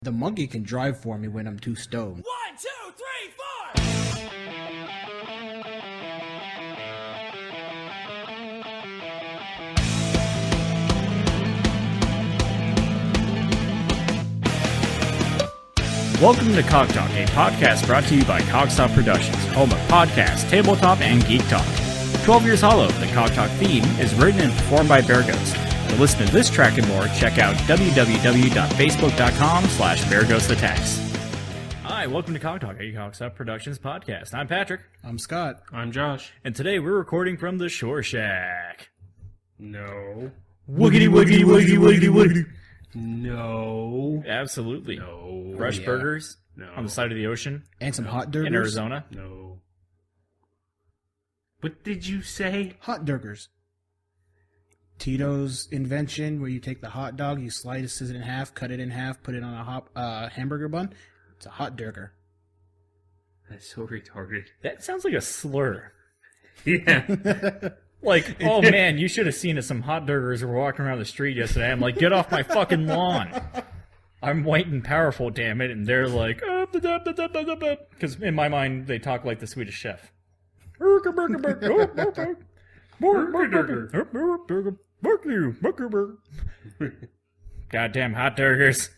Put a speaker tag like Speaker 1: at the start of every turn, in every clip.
Speaker 1: The monkey can drive for me when I'm too stoned.
Speaker 2: 1, 2, 3, 4!
Speaker 3: Welcome to Cock Talk, a podcast brought to you by Cockstop Productions, home of podcast, tabletop, and geek talk. 12 Years Hollow, the Cock Talk theme, is written and performed by Durgers. To listen to this track and more, check out www.facebook.com/BearGhostAttacks. Hi, welcome to Cock Talk, a Cockstop Productions podcast. I'm Patrick.
Speaker 1: I'm Scott.
Speaker 4: I'm Josh.
Speaker 3: And today we're recording from the Shore Shack.
Speaker 4: No.
Speaker 3: Woogity, woogity, woogity, woogity, woogity.
Speaker 4: No.
Speaker 3: Absolutely.
Speaker 4: No.
Speaker 3: Fresh
Speaker 1: Yeah.
Speaker 3: burgers
Speaker 4: No.
Speaker 3: on the side of the ocean
Speaker 1: And some hot Durgers.
Speaker 3: in Arizona.
Speaker 4: No. What did you say?
Speaker 1: Hot Durgers. Tito's invention where you take the hot dog, you slice it in half, cut it in half, put it on a hamburger bun. It's a hot Durger.
Speaker 4: That's so retarded.
Speaker 3: That sounds like a slur.
Speaker 4: Yeah.
Speaker 3: Like, oh man, you should have seen some hot Durgers were walking around the street yesterday. I'm like, get off my fucking lawn. I'm white and powerful, damn it. And they're like, because in my mind, they talk like the Swedish chef. Goddamn hot Durgers.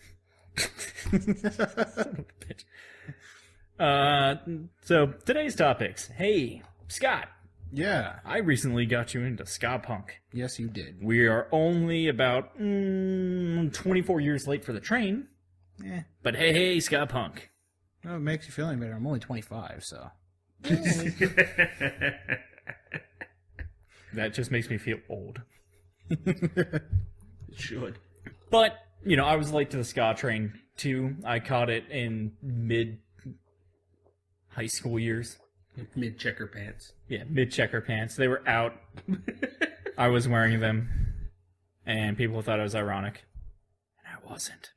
Speaker 3: So, today's topics. Hey, Scott.
Speaker 1: Yeah.
Speaker 3: I recently got you into ska punk.
Speaker 1: Yes, you did.
Speaker 3: We are only about 24 years late for the train,
Speaker 1: Eh.
Speaker 3: but hey, ska punk.
Speaker 1: Well, it makes you feel any better. I'm only 25, so.
Speaker 3: That just makes me feel old.
Speaker 4: It should.
Speaker 3: But, you know, I was late to the ska train, too. I caught it in mid-high school years.
Speaker 4: Mid-checker pants.
Speaker 3: Yeah, mid-checker pants. They were out. I was wearing them, and people thought I was ironic. And I wasn't.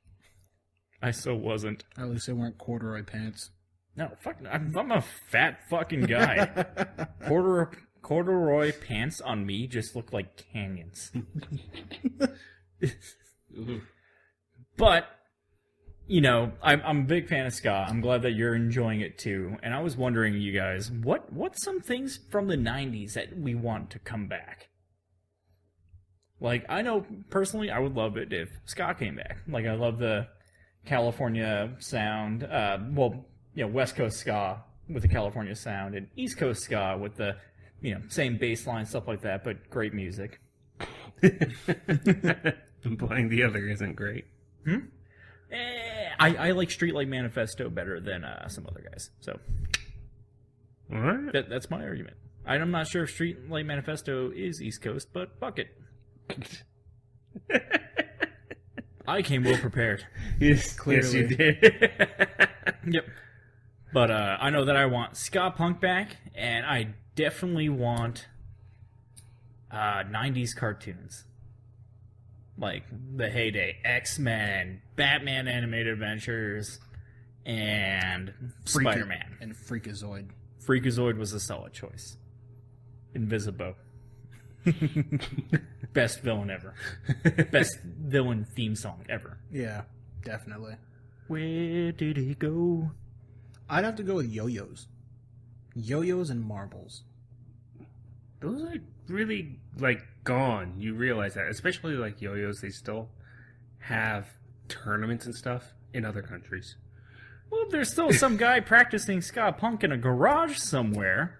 Speaker 3: I so wasn't.
Speaker 1: At least they weren't corduroy pants.
Speaker 3: No, fuck. I'm a fat fucking guy. Corduroy pants on me just look like canyons. But, you know, I'm a big fan of ska. I'm glad that you're enjoying it too. And I was wondering, you guys, what's some things from the 90s that we want to come back? Like, I know, personally, I would love it if ska came back. Like, I love the California sound. Well, you know, West Coast ska with the California sound, and East Coast ska with the, you know, same bass line, stuff like that, but great music.
Speaker 4: Implying the other isn't great.
Speaker 3: I like Streetlight Manifesto better than some other guys. So
Speaker 4: What?
Speaker 3: that's my argument. I'm not sure if Streetlight Manifesto is East Coast, but fuck it. I came well prepared.
Speaker 4: Yes,
Speaker 1: Clearly.
Speaker 4: you did.
Speaker 3: Yep. But I know that I want ska punk back, and I definitely want 90s cartoons. Like the heyday X-Men, Batman Animated Adventures, and Spider-Man.
Speaker 1: And Freakazoid.
Speaker 3: Freakazoid was a solid choice. Invisible. Best villain ever. Best villain theme song ever.
Speaker 1: Yeah, definitely.
Speaker 3: Where did he go?
Speaker 1: I'd have to go with yo-yos. Yo-yos and marbles.
Speaker 4: Those are really, like, gone. You realize that. Especially, like, yo-yos, they still have tournaments and stuff in other countries.
Speaker 3: Well, there's still some guy practicing ska punk in a garage somewhere.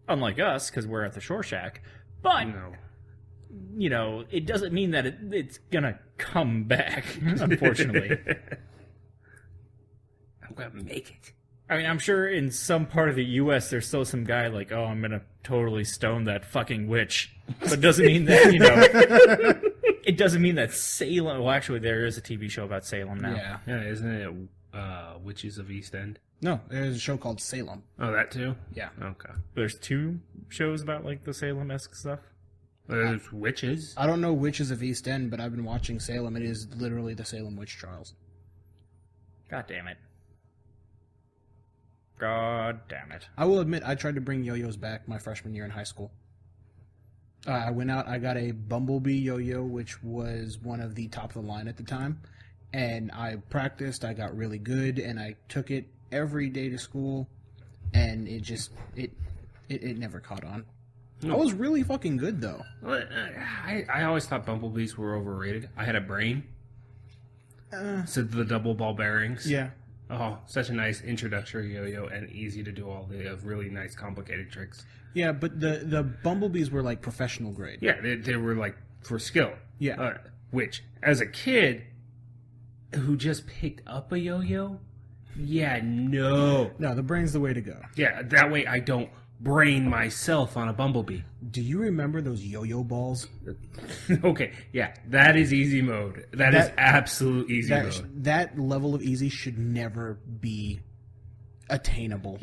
Speaker 3: Unlike us, because we're at the Shore Shack. But,
Speaker 4: No.
Speaker 3: you know, it doesn't mean that it's gonna come back, unfortunately.
Speaker 4: I'm gonna make it.
Speaker 3: I mean, I'm sure in some part of the U.S. there's still some guy like, oh, I'm gonna totally stone that fucking witch. But it doesn't mean that, you know, it doesn't mean that Salem, well, actually, there is a TV show about Salem now.
Speaker 1: Yeah.
Speaker 4: Yeah, isn't it Witches of East End?
Speaker 1: No, there's a show called Salem.
Speaker 4: Oh, that too?
Speaker 1: Yeah.
Speaker 4: Okay.
Speaker 3: There's two shows about, like, the Salem-esque stuff.
Speaker 4: There's witches.
Speaker 1: I don't know Witches of East End, but I've been watching Salem. It is literally the Salem witch trials.
Speaker 3: God damn it. God damn it.
Speaker 1: I will admit, I tried to bring yo-yos back my freshman year in high school. I went out, I got a Bumblebee yo-yo, which was one of the top of the line at the time, and I practiced. I got really good, and I took it every day to school, and it never caught on. I was really fucking good though.
Speaker 4: Well, I always thought bumblebees were overrated. I had a brain. So the double ball bearings.
Speaker 1: Yeah.
Speaker 4: Oh, such a nice introductory yo-yo and easy to do all the really nice complicated tricks.
Speaker 1: Yeah, but the bumblebees were like professional grade.
Speaker 4: Yeah, they were like for skill.
Speaker 1: Yeah.
Speaker 4: Which, as a kid who just picked up a yo-yo, no.
Speaker 1: No, the brain's the way to go.
Speaker 4: Yeah, that way I don't brain myself on a bumblebee.
Speaker 1: Do you remember those yo-yo balls?
Speaker 4: Okay, yeah, that is easy mode. That is absolute easy mode.
Speaker 1: That level of easy should never be attainable.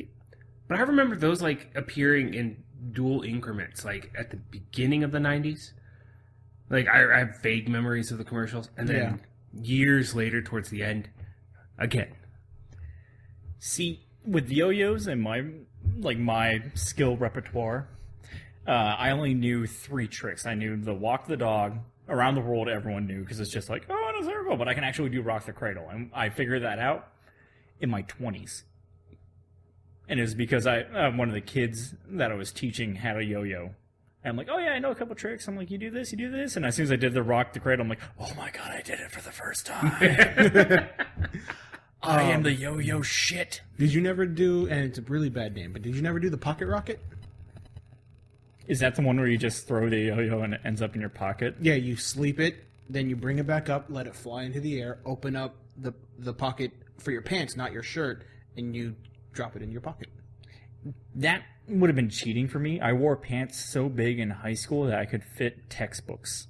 Speaker 4: But I remember those like appearing in dual increments, like at the beginning of the 90s. Like I have vague memories of the commercials, and then years later, towards the end, again.
Speaker 3: See, with yo-yos and my skill repertoire, I only knew 3 tricks. I knew the walk the dog. Around the world, everyone knew because it's just like, oh, in a circle. But I can actually do rock the cradle. And I figured that out in my 20s. And it was because one of the kids that I was teaching had a yo-yo. And I'm like, oh, yeah, I know a couple tricks. I'm like, you do this. And as soon as I did the rock the cradle, I'm like, oh, my God, I did it for the first time. I am the yo-yo shit.
Speaker 1: Did you never do, and it's a really bad name, but did you never do the pocket rocket?
Speaker 3: Is that the one where you just throw the yo-yo and it ends up in your pocket?
Speaker 1: Yeah, you sleep it, then you bring it back up, let it fly into the air, open up the pocket for your pants, not your shirt, and you drop it in your pocket.
Speaker 3: That would have been cheating for me. I wore pants so big in high school that I could fit textbooks.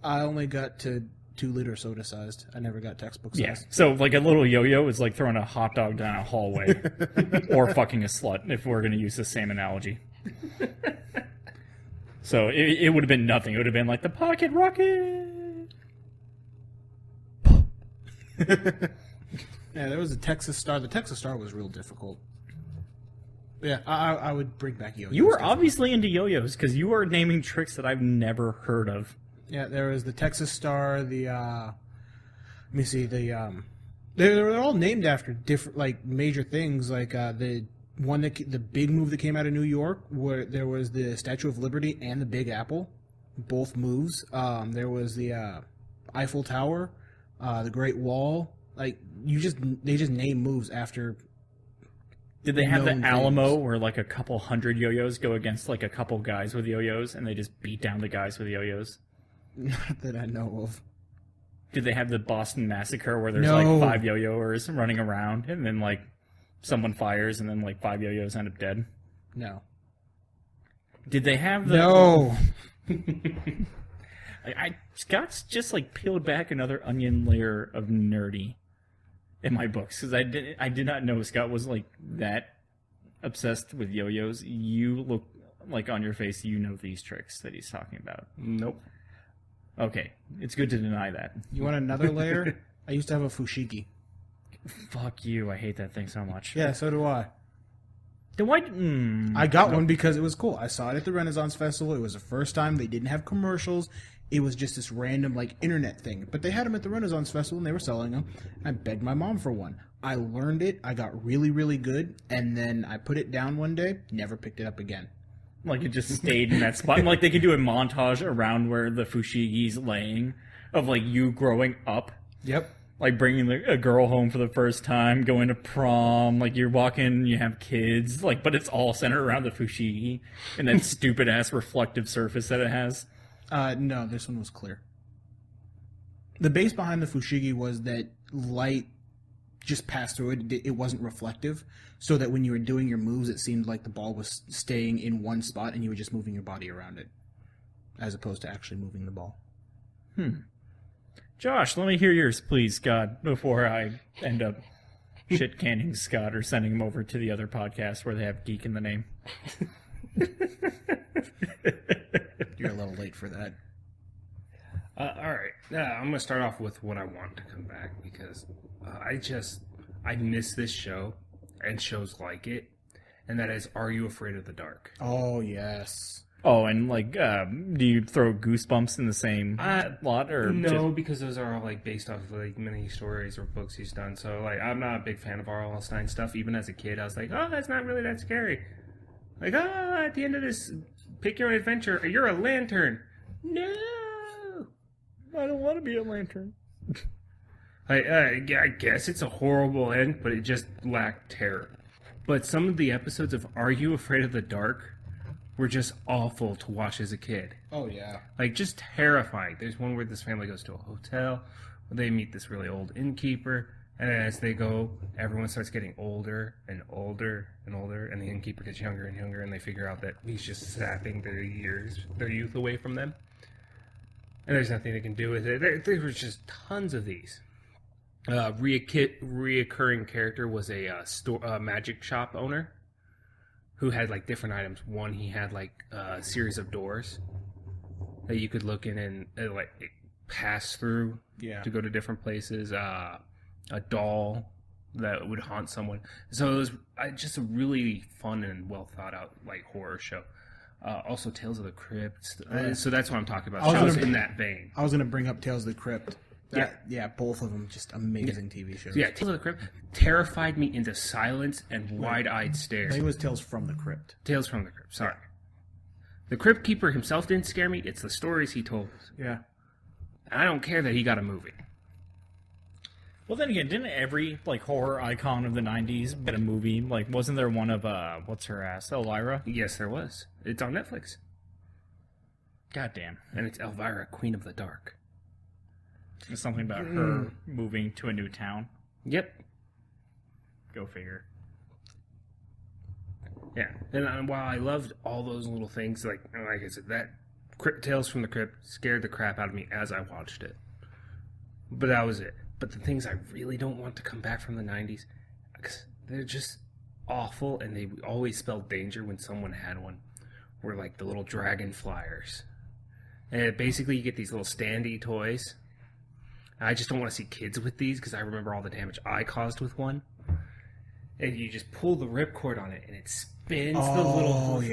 Speaker 1: I only got to 2-liter soda sized. I never got textbook sized.
Speaker 3: Yeah. So like a little yo-yo is like throwing a hot dog down a hallway or fucking a slut, if we're going to use the same analogy. So it would have been nothing. It would have been like the pocket rocket.
Speaker 1: Yeah, there was a Texas Star. The Texas Star was real difficult. Yeah, I would bring back yo-yos.
Speaker 3: You were obviously into yo-yos because you are naming tricks that I've never heard of.
Speaker 1: Yeah, there was the Texas Star, let me see, they're all named after different, like, major things, like, the big move that came out of New York, where there was the Statue of Liberty and the Big Apple, both moves. There was the, Eiffel Tower, the Great Wall, like, they just name moves after.
Speaker 3: Did they have the
Speaker 1: known
Speaker 3: Alamo
Speaker 1: things.
Speaker 3: where, like, a couple hundred yo-yos go against, like, a couple guys with yo-yos, and they just beat down the guys with yo-yos?
Speaker 1: Not that I know of.
Speaker 3: Did they have the Boston Massacre where there's
Speaker 1: No.
Speaker 3: like 5 yo-yoers running around and then like someone fires and then like 5 yo-yos end up dead?
Speaker 1: No.
Speaker 3: Did they have the...
Speaker 1: No!
Speaker 3: Scott's just like peeled back another onion layer of nerdy in my books because I did not know Scott was like that obsessed with yo-yos. You look like on your face you know these tricks that he's talking about.
Speaker 4: Nope.
Speaker 3: Okay, it's good to deny that.
Speaker 1: You want another layer? I used to have a fushigi.
Speaker 3: Fuck you, I hate that thing so much.
Speaker 1: Yeah, so do I.
Speaker 3: Then why...
Speaker 1: I got one because it was cool. I saw it at the Renaissance Festival. It was the first time they didn't have commercials. It was just this random, like, internet thing. But they had them at the Renaissance Festival, and they were selling them. I begged my mom for one. I learned it. I got really, really good. And then I put it down one day. Never picked it up again.
Speaker 3: Like, it just stayed in that spot. Like, they could do a montage around where the Fushigi's laying of, like, you growing up.
Speaker 1: Yep.
Speaker 3: Like, bringing a girl home for the first time, going to prom. Like, you're walking, you have kids. Like, but it's all centered around the Fushigi and that stupid-ass reflective surface that it has.
Speaker 1: No, this one was clear. The base behind the Fushigi was that light just passed through it. It wasn't reflective, so that when you were doing your moves, it seemed like the ball was staying in one spot and you were just moving your body around it, as opposed to actually moving the ball.
Speaker 3: Josh, let me hear yours, please, Scott, before I end up shit-canning Scott or sending him over to the other podcast where they have geek in the name.
Speaker 1: You're a little late for that.
Speaker 4: All right. I'm going to start off with what I want to come back because I miss this show and shows like it, and that is Are You Afraid of the Dark?
Speaker 1: Oh, yes.
Speaker 3: Oh, and like, do you throw Goosebumps in the same lot, or
Speaker 4: No, because those are all like based off of like mini stories or books he's done. So like, I'm not a big fan of R.L. Stein stuff. Even as a kid, I was like, oh, that's not really that scary. Like, at the end of this, pick your own adventure. You're a lantern. No,
Speaker 3: I don't want to be a lantern.
Speaker 4: I guess it's a horrible end, but it just lacked terror. But some of the episodes of Are You Afraid of the Dark were just awful to watch as a kid.
Speaker 1: Oh, yeah.
Speaker 4: Like, just terrifying. There's one where this family goes to a hotel, where they meet this really old innkeeper, and as they go, everyone starts getting older and older and older, and the innkeeper gets younger and younger, and they figure out that he's just sapping their youth away from them. And there's nothing they can do with it. There was just tons of these. Reoccurring character was a magic shop owner who had like different items. One, he had like a series of doors that you could look in and like pass through to go to different places. A doll that would haunt someone. So it was just a really fun and well thought out like horror show. Also, Tales of the Crypt. So that's what I'm talking about. Shows in that vein.
Speaker 1: I was going to bring up Tales of the Crypt. Both of them just amazing TV shows.
Speaker 4: Yeah, Tales of the Crypt terrified me into silence and wide-eyed stares.
Speaker 1: I think it was Tales from the Crypt.
Speaker 4: Tales from the Crypt, sorry. The Crypt Keeper himself didn't scare me. It's the stories he told us.
Speaker 1: Yeah.
Speaker 4: I don't care that he got a movie.
Speaker 3: Well, then again, didn't every like horror icon of the '90s get a movie? Like, wasn't there one of what's her ass, Elvira?
Speaker 4: Yes, there was. It's on Netflix.
Speaker 3: Goddamn.
Speaker 4: And it's Elvira, Queen of the Dark.
Speaker 3: There's something about her moving to a new town.
Speaker 4: Yep.
Speaker 3: Go figure.
Speaker 4: Yeah, and while I loved all those little things, like I said, that Tales from the Crypt scared the crap out of me as I watched it. But that was it. But the things I really don't want to come back from the 90s, because they're just awful, and they always spelled danger when someone had one, were like the little dragon flyers. And basically you get these little standee toys. I just don't want to see kids with these, because I remember all the damage I caused with one. And you just pull the ripcord on it, and it spins the little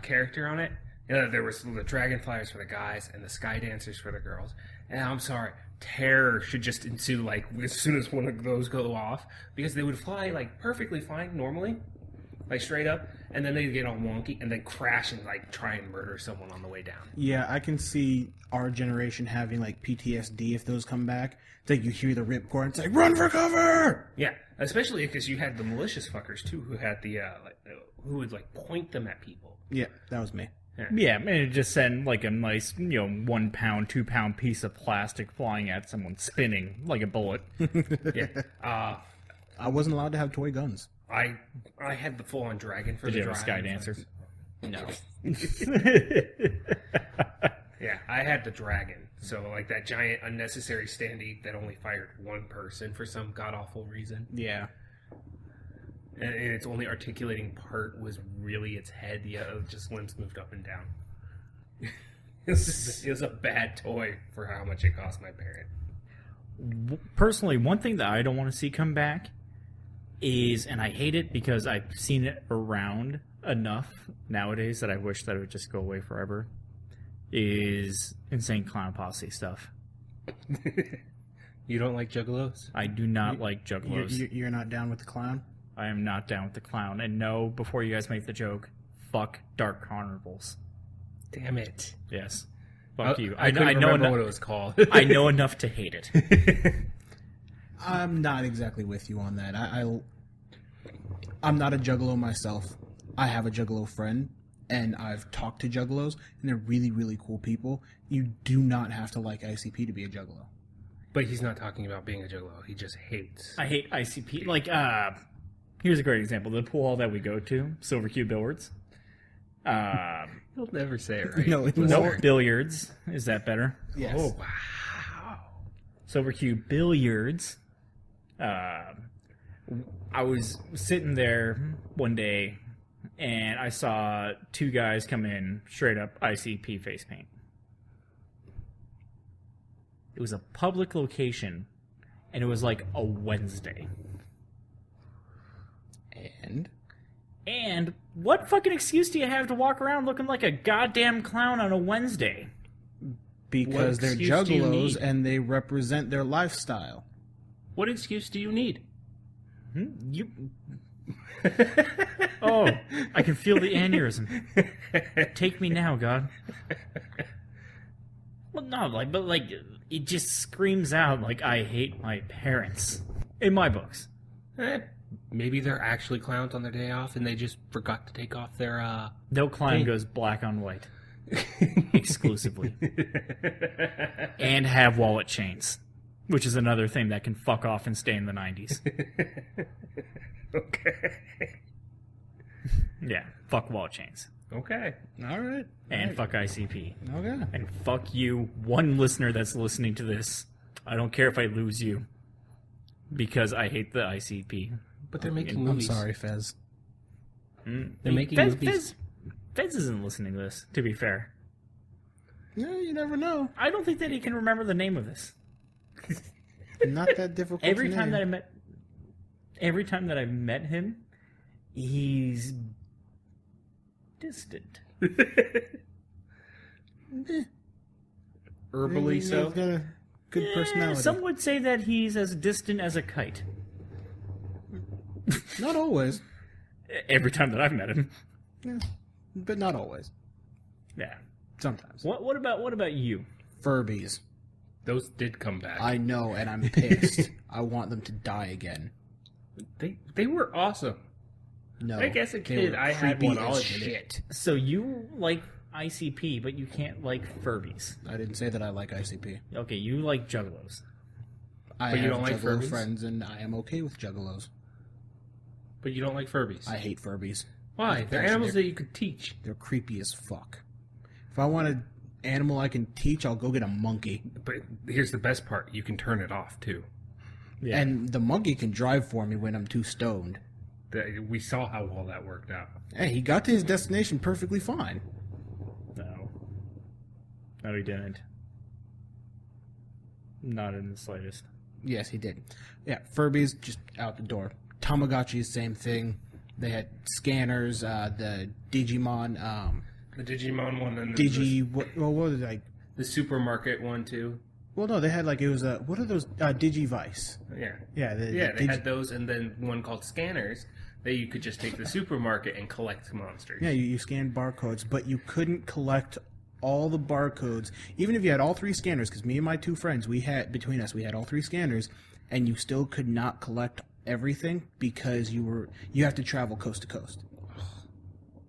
Speaker 4: character on it. There was the dragonflies for the guys and the sky dancers for the girls. And I'm sorry, terror should just ensue like as soon as one of those go off, because they would fly like perfectly fine normally, like straight up, and then they'd get all wonky and then crash and like try and murder someone on the way down.
Speaker 1: Yeah, I can see our generation having like PTSD if those come back. It's like you hear the ripcord, it's like run for cover.
Speaker 4: Yeah, especially because you had the malicious fuckers too, who had the who would like point them at people.
Speaker 1: Yeah, that was me.
Speaker 3: Yeah, and it just sent like a nice, 1 pound, 2 pound piece of plastic flying at someone, spinning like a bullet.
Speaker 4: Yeah.
Speaker 1: I wasn't allowed to have toy guns.
Speaker 4: I had the full on dragon for
Speaker 3: Did
Speaker 4: the
Speaker 3: you have a sky dancer?
Speaker 4: No. Yeah, I had the dragon. So like that giant unnecessary standee that only fired one person for some god awful reason.
Speaker 1: Yeah.
Speaker 4: And its only articulating part was really its head. The other just limbs moved up and down. It was a bad toy for how much it cost my parent.
Speaker 3: Personally, one thing that I don't want to see come back is, and I hate it because I've seen it around enough nowadays that I wish that it would just go away forever, is Insane Clown Posse stuff.
Speaker 4: You don't like juggalos?
Speaker 3: I do not like juggalos.
Speaker 1: You're not down with the clown?
Speaker 3: I am not down with the clown. And no, before you guys make the joke, fuck dark carnivals.
Speaker 4: Damn it.
Speaker 3: Yes. Fuck you.
Speaker 4: I couldn't
Speaker 3: know
Speaker 4: remember
Speaker 3: enough,
Speaker 4: what it was called.
Speaker 3: I know enough to hate it.
Speaker 1: I'm not exactly with you on that. I'm not a juggalo myself. I have a juggalo friend, and I've talked to juggalos, and they're really, really cool people. You do not have to like ICP to be a juggalo.
Speaker 4: But he's not talking about being a juggalo. He just hates.
Speaker 3: I hate ICP. Like, here's a great example. The pool hall that we go to, Silver Cube Billiards.
Speaker 4: He'll never say it right.
Speaker 1: No,
Speaker 3: Nope, Billiards. Is that better?
Speaker 1: Yes.
Speaker 4: Oh, wow.
Speaker 3: Silver Cube Billiards. I was sitting there one day, and I saw two guys come in, straight up ICP face paint. It was a public location, and it was like a Wednesday.
Speaker 1: And
Speaker 3: And What fucking excuse do you have to walk around looking like a goddamn clown on a Wednesday?
Speaker 1: Because they're
Speaker 4: excuse do you
Speaker 1: juggalos
Speaker 4: need?
Speaker 1: and they represent their lifestyle.
Speaker 4: What excuse do you need?
Speaker 3: You. Oh, I can feel the aneurysm. Take me now, God. Well, no, but it just screams out like I hate my parents in my books.
Speaker 4: Maybe they're actually clowns on their day off and they just forgot to take off their,
Speaker 3: No clown
Speaker 4: Hey.
Speaker 3: goes black on white exclusively, and have wallet chains, which is another thing that can fuck off and stay in the 90s.
Speaker 4: Okay.
Speaker 3: Yeah, fuck wallet chains.
Speaker 4: Okay.
Speaker 1: All right.
Speaker 3: And fuck ICP.
Speaker 1: Okay.
Speaker 3: And fuck you, one listener that's listening to this. I don't care if I lose you, because I hate the ICP.
Speaker 4: But they're making
Speaker 1: I'm
Speaker 4: movies.
Speaker 1: sorry, Fez.
Speaker 4: They're making
Speaker 3: Fez,
Speaker 4: movies.
Speaker 3: Fez isn't listening to this, to be fair.
Speaker 1: Yeah, you never know.
Speaker 3: I don't think that he can remember the name of this.
Speaker 1: Not that difficult.
Speaker 3: Every
Speaker 1: to
Speaker 3: time
Speaker 1: name.
Speaker 3: that I've met him, he's distant.
Speaker 4: Herbally
Speaker 1: He's
Speaker 4: so.
Speaker 1: got a good personality.
Speaker 3: Some would say that he's as distant as a kite.
Speaker 1: Not always,
Speaker 3: Every time that I've met him.
Speaker 1: yeah, but not always.
Speaker 3: Yeah.
Speaker 1: Sometimes.
Speaker 3: What about you?
Speaker 1: Furbies.
Speaker 4: Those did come back.
Speaker 1: I know, and I'm pissed. I want them to die again.
Speaker 4: They were awesome.
Speaker 1: No.
Speaker 4: I guess a
Speaker 1: they
Speaker 4: kid,
Speaker 1: were
Speaker 4: I had
Speaker 1: creepy
Speaker 4: one.
Speaker 1: as
Speaker 4: I'll admit it.
Speaker 1: shit.
Speaker 3: So you like ICP, but you can't like Furbies.
Speaker 1: I didn't say that I like ICP.
Speaker 3: Okay, you like Juggalos.
Speaker 1: I
Speaker 4: But you
Speaker 1: have
Speaker 4: don't like
Speaker 1: Juggalo
Speaker 4: Furbies?
Speaker 1: friends, and I am okay with Juggalos.
Speaker 4: But you don't like Furbies.
Speaker 1: I hate Furbies.
Speaker 4: Why? They're animals that you could teach.
Speaker 1: They're creepy as fuck. If I want an animal I can teach, I'll go get a monkey.
Speaker 4: But here's the best part: you can turn it off too.
Speaker 3: Yeah.
Speaker 1: And the monkey can drive for me when I'm too stoned.
Speaker 4: We saw how well that worked out.
Speaker 1: Hey, he got to his destination perfectly fine.
Speaker 3: No, he didn't. Not in the slightest.
Speaker 1: Yes, he did. Yeah, Furbies, just out the door. Tamagotchis, same thing. They had scanners, the Digimon,
Speaker 4: The Digimon one and
Speaker 1: what was it, like?
Speaker 4: the supermarket one too.
Speaker 1: Well, no, they had like, it was, what are those, Digivice.
Speaker 4: Yeah.
Speaker 1: Yeah,
Speaker 4: They had those, and then one called scanners that you could just take to the supermarket and collect monsters.
Speaker 1: Yeah, you scanned barcodes, but you couldn't collect all the barcodes, even if you had all three scanners, because me and my two friends, we had all three scanners, and you still could not collect everything because you have to travel coast to coast.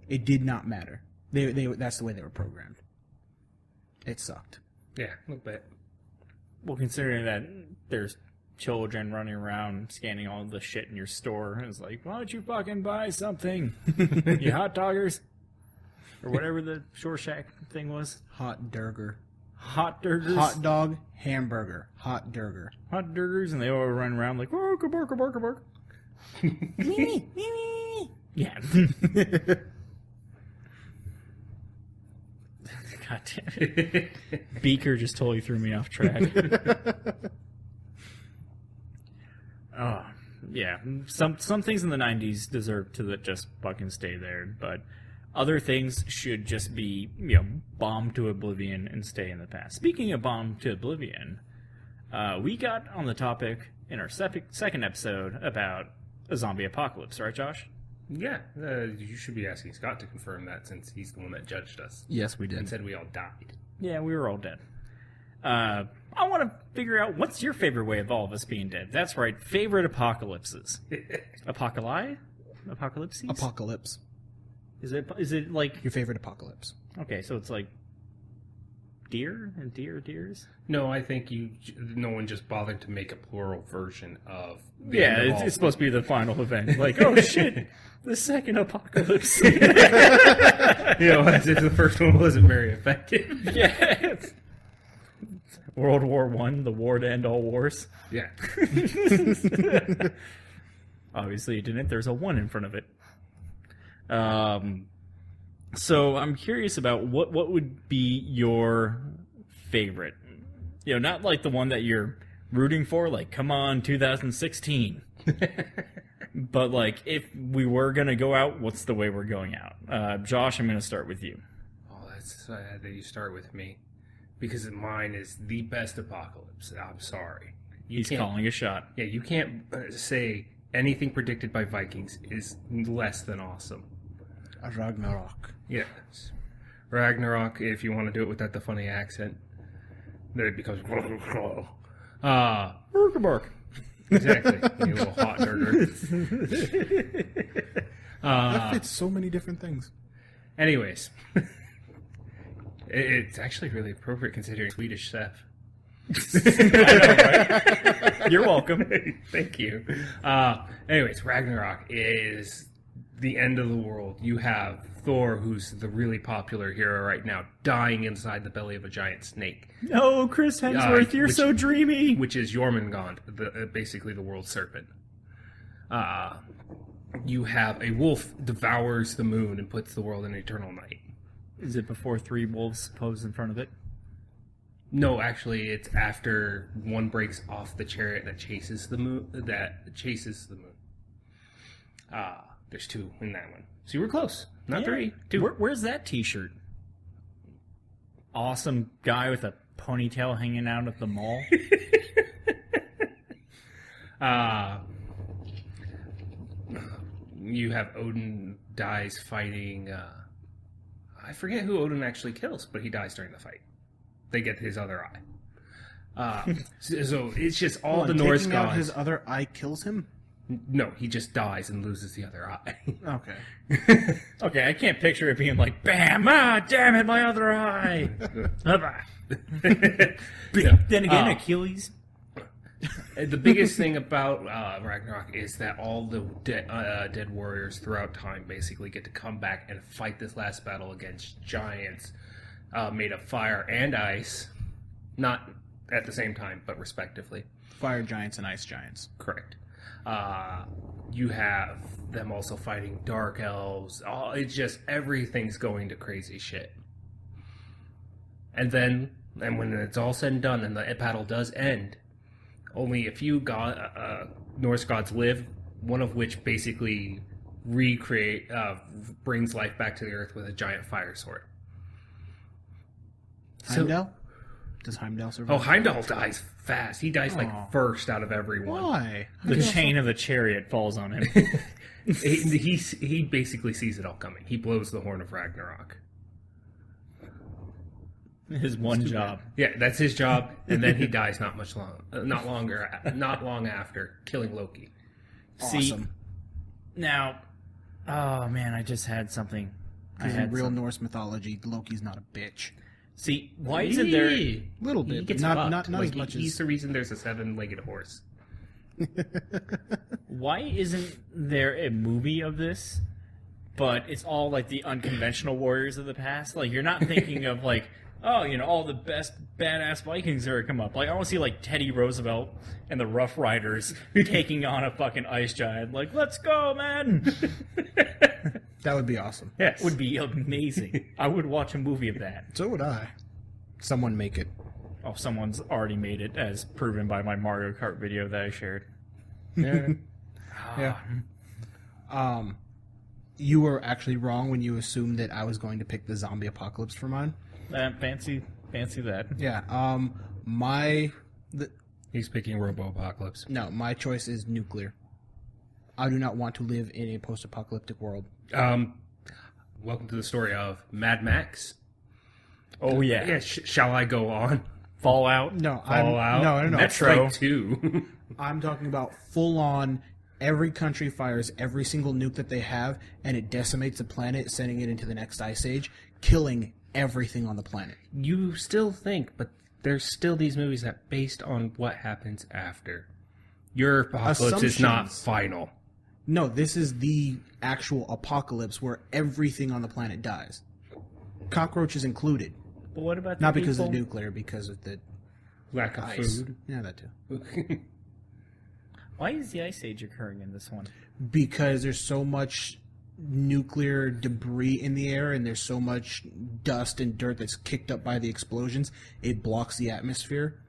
Speaker 1: It did not matter. That's the way they were programmed. It sucked.
Speaker 4: Yeah, a little bit.
Speaker 3: Well, considering that there's children running around scanning all the shit in your store, it's like, why don't you fucking buy something? You hot doggers? Or whatever the Shore Shack thing was.
Speaker 1: Hot Durger.
Speaker 3: Hot Durgers?
Speaker 1: Hot dog, hamburger. Hot Durger.
Speaker 3: Hot Durgers, and they all run around like, oh, bark, bark, bark. Yeah. God damn it. Beaker just totally threw me off track. Oh, yeah. Some things in the 90s deserve to just fucking stay there, but other things should just be, bombed to oblivion and stay in the past. Speaking of bombed to oblivion, we got on the topic in our second episode about a zombie apocalypse, right, Josh?
Speaker 4: Yeah, you should be asking Scott to confirm that since he's the one that judged us
Speaker 1: Yes, we
Speaker 4: and
Speaker 1: did.
Speaker 4: said we all died.
Speaker 3: Yeah, we were all dead. I want to figure out what's your favorite way of all of us being dead. That's right, favorite apocalypses. Apocalypses?
Speaker 1: Apocalypse.
Speaker 3: Is it like...
Speaker 1: Your favorite apocalypse.
Speaker 3: Okay, so it's like deer and deers?
Speaker 4: No, I think no one just bothered to make a plural version of. The
Speaker 3: Yeah,
Speaker 4: end of all
Speaker 3: it's supposed to be the final event. Like, oh shit, the second apocalypse.
Speaker 4: as if the first one wasn't very effective.
Speaker 3: Yeah. World War One, the war to end all wars.
Speaker 4: Yeah.
Speaker 3: Obviously it didn't. There's a 1 in front of it. So I'm curious about what would be your favorite. Not like the one that you're rooting for, like, come on, 2016. But, like, if we were going to go out, what's the way we're going out? Josh, I'm going to start with you.
Speaker 4: Oh, that's sad that you start with me. Because mine is the best apocalypse. I'm sorry.
Speaker 3: He's calling a shot.
Speaker 4: Yeah, you can't say anything predicted by Vikings is less than awesome.
Speaker 1: A Ragnarok.
Speaker 4: Yes. Ragnarok, if you want to do it without the funny accent, then it becomes...
Speaker 3: Bark.
Speaker 4: Exactly. You little hot Durger.
Speaker 1: That fits so many different things.
Speaker 4: Anyways. It's actually really appropriate considering Swedish chef.
Speaker 3: I know, right? You're welcome.
Speaker 4: Thank you. Anyways, Ragnarok is the end of the world. You have Thor, who's the really popular hero right now, dying inside the belly of a giant snake.
Speaker 3: No, Chris Hemsworth, you're so dreamy.
Speaker 4: Which is Jormungand, basically the world serpent. You have a wolf devours the moon and puts the world in eternal night.
Speaker 3: Is it before 3 wolves pose in front of it?
Speaker 4: No, actually, it's after one breaks off the chariot that chases the moon. There's 2 in that one. So you were close. Not 3. 2.
Speaker 3: Where's that T-shirt? Awesome guy with a ponytail hanging out at the mall.
Speaker 4: You have Odin dies fighting. I forget who Odin actually kills, but he dies during the fight. They get his other eye. So it's just all the Norse
Speaker 1: taking out
Speaker 4: gods.
Speaker 1: his other eye kills him?
Speaker 4: No, he just dies and loses the other eye.
Speaker 1: Okay.
Speaker 3: Okay, I can't picture it being like, bam, damn it, my other eye. Then again, Achilles.
Speaker 4: The biggest thing about Ragnarok is that all the dead warriors throughout time basically get to come back and fight this last battle against giants made of fire and ice. Not at the same time, but respectively.
Speaker 1: Fire giants and ice giants.
Speaker 4: Correct. You have them also fighting dark elves. It's just everything's going to crazy shit. And when it's all said and done and the battle does end, only a few Norse gods live, one of which basically brings life back to the earth with a giant fire sword.
Speaker 1: Heimdall? Does Heimdall survive?
Speaker 4: Oh, Heimdall dies fast. He dies first out of everyone.
Speaker 1: Why?
Speaker 3: The chain of the chariot falls on him.
Speaker 4: He basically sees it all coming. He blows the horn of Ragnarok.
Speaker 3: His one job.
Speaker 4: Yeah, that's his job, and then he dies not long after, killing Loki.
Speaker 1: Awesome.
Speaker 3: See, now, oh man, I just had something.
Speaker 1: In real Norse mythology, Loki's not a bitch.
Speaker 3: See, why isn't there
Speaker 1: A little bit, but not as much
Speaker 4: He's
Speaker 1: as...
Speaker 4: the reason there's a 7-legged horse.
Speaker 3: Why isn't there a movie of this? But it's all like the unconventional warriors of the past. Like you're not thinking of like, oh, all the best badass Vikings that ever come up. Like I want to see like Teddy Roosevelt and the Rough Riders taking on a fucking ice giant. Like, let's go, man!
Speaker 1: That would be awesome.
Speaker 3: That would be amazing. I would watch a movie of that.
Speaker 1: So would I. Someone make it.
Speaker 3: Oh, someone's already made it, as proven by my Mario Kart video that I shared.
Speaker 1: Yeah. You were actually wrong when you assumed that I was going to pick the zombie apocalypse for mine.
Speaker 3: Fancy that.
Speaker 1: Yeah.
Speaker 4: He's picking Robo-Apocalypse.
Speaker 1: No, my choice is nuclear. I do not want to live in a post-apocalyptic world.
Speaker 4: Welcome to the story of Mad Max.
Speaker 3: Oh yeah.
Speaker 4: Yeah, shall I go on?
Speaker 3: Fallout.
Speaker 1: No,
Speaker 4: Fallout.
Speaker 1: No.
Speaker 3: Metro.
Speaker 4: Strike 2.
Speaker 1: I'm talking about full-on. Every country fires every single nuke that they have, and it decimates the planet, sending it into the next ice age, killing everything on the planet.
Speaker 4: You still think, but there's still these movies that based on what happens after. Your apocalypse is not final.
Speaker 1: No, this is the actual apocalypse where everything on the planet dies. Cockroaches included.
Speaker 3: But what about the
Speaker 1: Not because
Speaker 3: people?
Speaker 1: of the nuclear, because of the
Speaker 4: Lack of
Speaker 1: ice.
Speaker 4: food.
Speaker 1: Yeah, that too.
Speaker 3: Why is the ice age occurring in this one?
Speaker 1: Because there's so much nuclear debris in the air and there's so much dust and dirt that's kicked up by the explosions, it blocks the atmosphere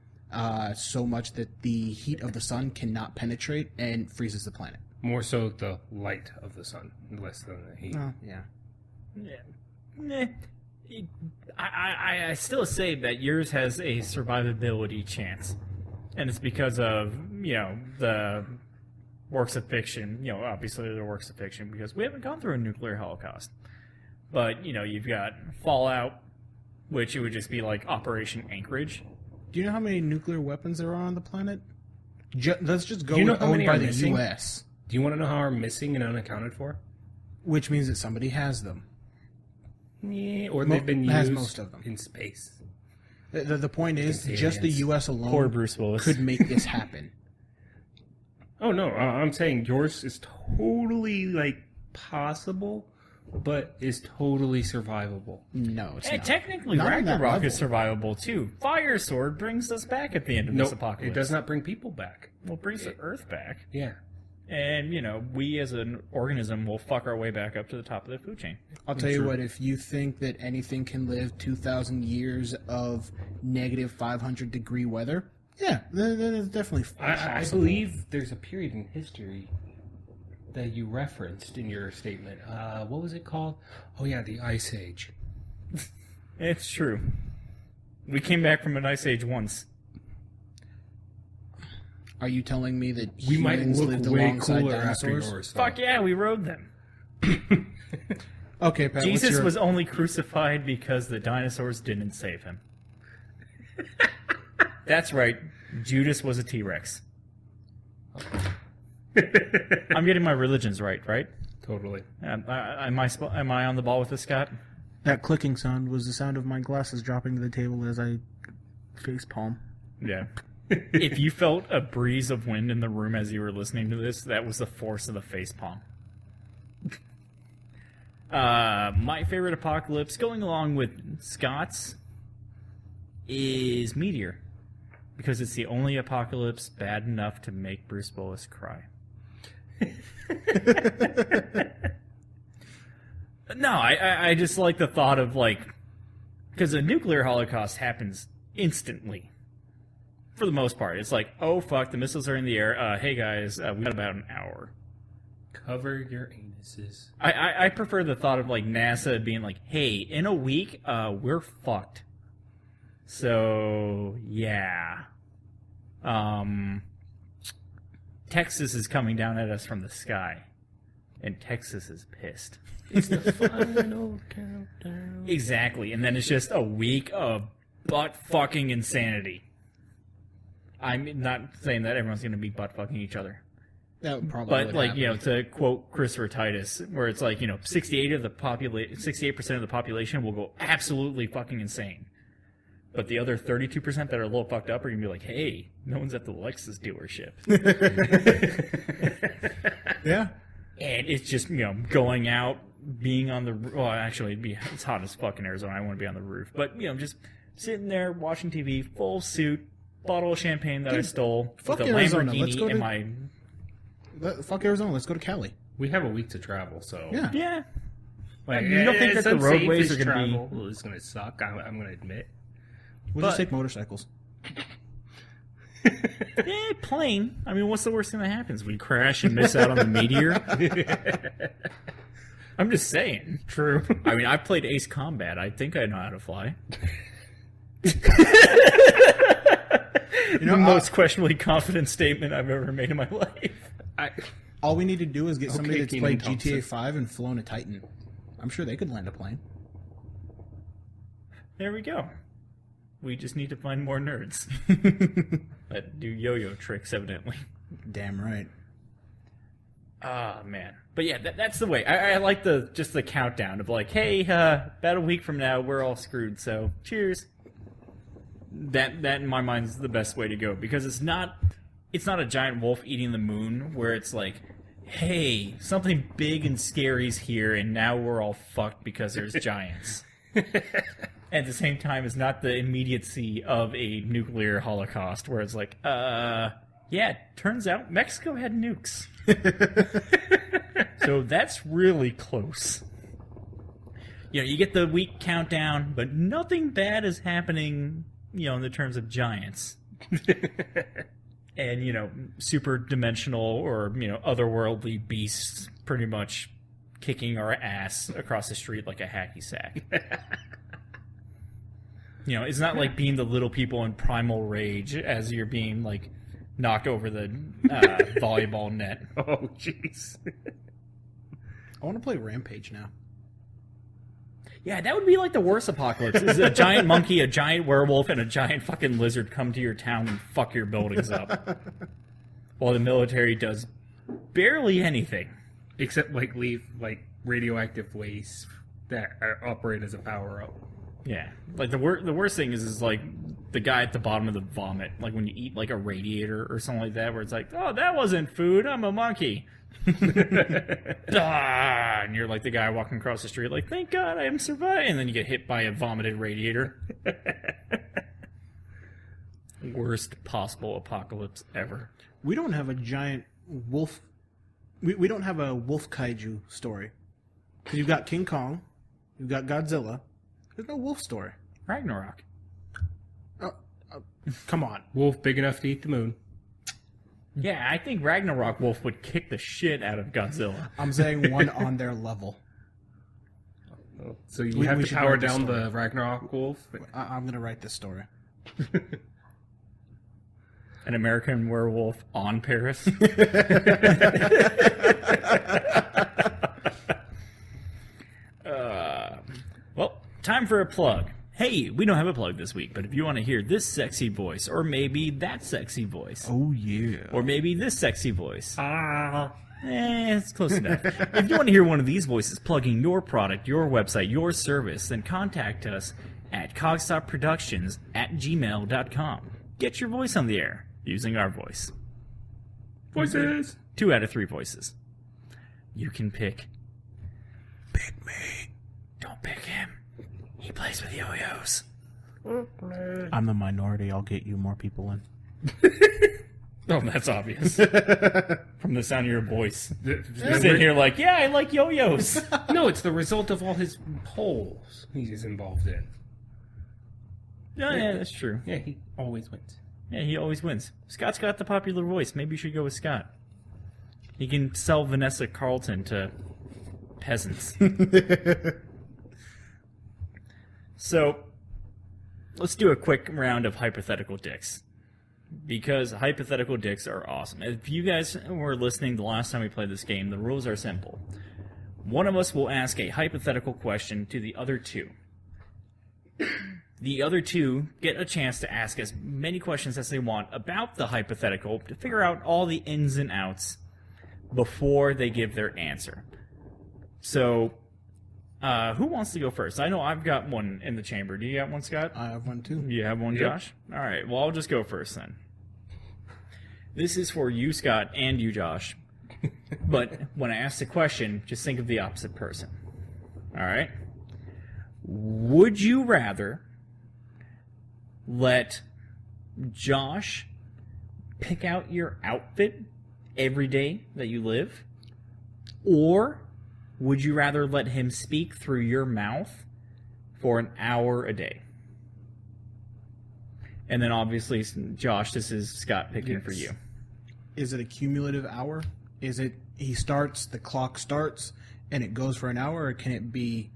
Speaker 1: so much that the heat of the sun cannot penetrate and freezes the planet.
Speaker 4: More so the light of the sun, less than the heat.
Speaker 1: Oh, yeah.
Speaker 3: Nah. I still say that yours has a survivability chance. And it's because of, the works of fiction. Obviously they're works of fiction because we haven't gone through a nuclear holocaust. But, you've got Fallout, which it would just be like Operation Anchorage.
Speaker 1: Do you know how many nuclear weapons there are on the planet? Let's just go
Speaker 4: Do you know
Speaker 1: with
Speaker 4: how
Speaker 1: owned
Speaker 4: many
Speaker 1: by
Speaker 4: are
Speaker 1: the
Speaker 4: missing?
Speaker 1: U.S.,
Speaker 4: Do you want to know how are missing and unaccounted for?
Speaker 1: which means that somebody has them.
Speaker 4: Yeah, or they've been
Speaker 1: has
Speaker 4: used
Speaker 1: most of them.
Speaker 4: in space.
Speaker 1: The point is,
Speaker 4: Against
Speaker 1: just the
Speaker 4: aliens.
Speaker 1: U.S.
Speaker 3: Poor
Speaker 1: alone
Speaker 3: Bruce Willis.
Speaker 1: could make this happen.
Speaker 4: Oh no, I'm saying yours is totally possible, but is totally survivable.
Speaker 1: No, it's
Speaker 3: Hey,
Speaker 1: not.
Speaker 3: technically,
Speaker 1: Not on that
Speaker 3: Ragnarok
Speaker 1: level.
Speaker 3: is survivable too. Fire Sword brings us back at the end of this
Speaker 4: Nope,
Speaker 3: apocalypse.
Speaker 4: it does not bring people back.
Speaker 3: Well, it brings the Earth back.
Speaker 4: Yeah.
Speaker 3: And, we as an organism will fuck our way back up to the top of the food chain.
Speaker 1: I'll tell you what, if you think that anything can live 2,000 years of negative 500-degree weather, yeah, then it's definitely
Speaker 4: I
Speaker 1: possible.
Speaker 4: believe there's a period in history that you referenced in your statement. What was it called? Oh yeah, the Ice Age.
Speaker 3: It's true. We came back from an ice age once.
Speaker 1: Are you telling me that
Speaker 4: We might
Speaker 1: humans
Speaker 4: look
Speaker 1: lived
Speaker 4: way
Speaker 1: alongside
Speaker 4: cooler after
Speaker 1: dinosaurs?
Speaker 4: yours. though.
Speaker 3: Fuck yeah, we rode them.
Speaker 1: Okay, Pat,
Speaker 3: Jesus
Speaker 1: what's your...
Speaker 3: was only crucified because the dinosaurs didn't save him. That's right. Judas was a T-Rex. I'm getting my religions right?
Speaker 4: Totally.
Speaker 3: Am I on the ball with this, Scott?
Speaker 1: That clicking sound was the sound of my glasses dropping to the table as I face palm.
Speaker 3: Yeah. If you felt a breeze of wind in the room as you were listening to this, that was the force of the facepalm. My favorite apocalypse, going along with Scott's, is Meteor. Because it's the only apocalypse bad enough to make Bruce Willis cry. No, I just like the thought of, because a nuclear holocaust happens instantly. For the most part. It's like, oh, fuck, the missiles are in the air. Hey, guys, we got about an hour.
Speaker 4: Cover your anuses.
Speaker 3: I prefer the thought of, NASA being like, hey, in a week, we're fucked. So, yeah. Texas is coming down at us from the sky. And Texas is pissed.
Speaker 4: It's the final countdown.
Speaker 3: Exactly. And then it's just a week of butt-fucking insanity. I'm not saying that everyone's going to be butt-fucking each other.
Speaker 1: That would probably
Speaker 3: But,
Speaker 1: would happen.
Speaker 3: to quote Christopher Titus, where it's 68% of the population will go absolutely fucking insane. But the other 32% that are a little fucked up are going to be like, hey, no one's at the Lexus dealership.
Speaker 1: Yeah.
Speaker 3: And it's just, going out, being on the... Well, actually, it's hot as fuck in Arizona. I want to be on the roof. But, just sitting there, watching TV, full suit, bottle of champagne that I stole,
Speaker 1: fuck
Speaker 3: with a
Speaker 1: Arizona. Let's
Speaker 3: Lamborghini
Speaker 1: go
Speaker 3: in
Speaker 1: to-
Speaker 3: my...
Speaker 1: Fuck Arizona. Let's go to Cali.
Speaker 4: We have a week to travel, so
Speaker 1: Yeah.
Speaker 3: Yeah.
Speaker 4: Like,
Speaker 3: You don't think
Speaker 4: it's
Speaker 3: that the
Speaker 4: unsafe
Speaker 3: roadways
Speaker 4: as
Speaker 3: are gonna be-
Speaker 4: travel. It's going to suck. I'm going to admit.
Speaker 1: We'll
Speaker 4: But-
Speaker 1: just take motorcycles.
Speaker 3: Yeah, plane. I mean, what's the worst thing that happens? We crash and miss out on the meteor? I'm just saying.
Speaker 4: True.
Speaker 3: I mean, I played Ace Combat. I think I know how to fly. The most questionably confident statement I've ever made in my life.
Speaker 1: All we need to do is get somebody that's
Speaker 4: Kenan
Speaker 1: played
Speaker 4: Thompson.
Speaker 1: GTA 5 and flown a Titan. I'm sure they could land a plane.
Speaker 3: There we go. We just need to find more nerds that do yo-yo tricks, evidently.
Speaker 1: Damn right.
Speaker 3: Ah, man. But yeah, that's the way. I like the countdown of hey, about a week from now, we're all screwed, so cheers. That in my mind is the best way to go, because it's not a giant wolf eating the moon where it's like, hey, something big and scary's here, and now we're all fucked because there's giants. At the same time, it's not the immediacy of a nuclear holocaust where it's like, yeah, turns out Mexico had nukes. So that's really close. You get the week countdown, but nothing bad is happening, in the terms of giants. and, super dimensional or, otherworldly beasts pretty much kicking our ass across the street like a hacky sack. It's not like being the little people in primal rage as you're being, like, knocked over the volleyball net.
Speaker 4: Oh, jeez.
Speaker 1: I want to play Rampage now.
Speaker 3: Yeah, that would be like the worst apocalypse. Is a giant monkey, a giant werewolf, and a giant fucking lizard come to your town and fuck your buildings up. While the military does barely anything.
Speaker 4: Except, like, leave, like, radioactive waste that operate as a power-up.
Speaker 3: Yeah. Like, the worst thing is like, the guy at the bottom of the vomit. Like, when you eat, like, a radiator or something like that, where it's like, oh, that wasn't food, I'm a monkey. And you're like the guy walking across the street, like, thank God I am surviving. And then you get hit by a vomited radiator. Worst possible apocalypse ever.
Speaker 1: We don't have a giant wolf. We don't have a wolf kaiju story. Because you've got King Kong, you've got Godzilla. There's no wolf story.
Speaker 3: Ragnarok.
Speaker 1: Come on.
Speaker 4: Wolf big enough to eat the moon.
Speaker 3: Yeah, I think Ragnarok Wolf would kick the shit out of Godzilla.
Speaker 1: I'm saying one on their level.
Speaker 4: So you
Speaker 1: We
Speaker 4: have to
Speaker 1: should
Speaker 4: power
Speaker 1: write this
Speaker 4: down
Speaker 1: story.
Speaker 4: the Ragnarok wolf?
Speaker 1: I'm going to write this story.
Speaker 3: An American werewolf on Paris. Well, time for a plug. Hey, we don't have a plug this week, but if you want to hear this sexy voice, or maybe that sexy voice,
Speaker 1: Oh, yeah.
Speaker 3: or maybe this sexy voice, it's close enough. If you want to hear one of these voices plugging your product, your website, your service, then contact us at cogstopproductions@gmail.com. Get your voice on the air using our voice.
Speaker 4: Voices!
Speaker 3: 2 out of 3 voices. You can pick. Pick me. Don't pick him. He plays with yo-yos.
Speaker 1: I'm the minority. I'll get you more people in.
Speaker 3: Oh, that's obvious. From the sound of your voice. You're sitting here like, yeah, I like yo-yos.
Speaker 4: No, it's the result of all his polls he's involved in.
Speaker 3: Yeah, that's true.
Speaker 4: Yeah, he always wins.
Speaker 3: Yeah, he always wins. Scott's got the popular voice. Maybe you should go with Scott. He can sell Vanessa Carlton to peasants. So, let's do a quick round of Hypothetical Dicks. Because Hypothetical Dicks are awesome. If you guys were listening the last time we played this game, the rules are simple. One of us will ask a hypothetical question to the other two. The other two get a chance to ask as many questions as they want about the hypothetical to figure out all the ins and outs before they give their answer. So, who wants to go first? I know I've got one in the chamber. Do you got one, Scott?
Speaker 1: I have one, too.
Speaker 3: You have one,
Speaker 4: Yep.
Speaker 3: Josh? All right, well, I'll just go first then. This is for you, Scott, and you, Josh. But when I ask the question, just think of the opposite person. All right? Would you rather let Josh pick out your outfit every day that you live? Or would you rather let him speak through your mouth for an hour a day? And then obviously, Josh, this is Scott picking for you.
Speaker 1: Is it a cumulative hour? Is it he starts, the clock starts, and it goes for an hour, or can it be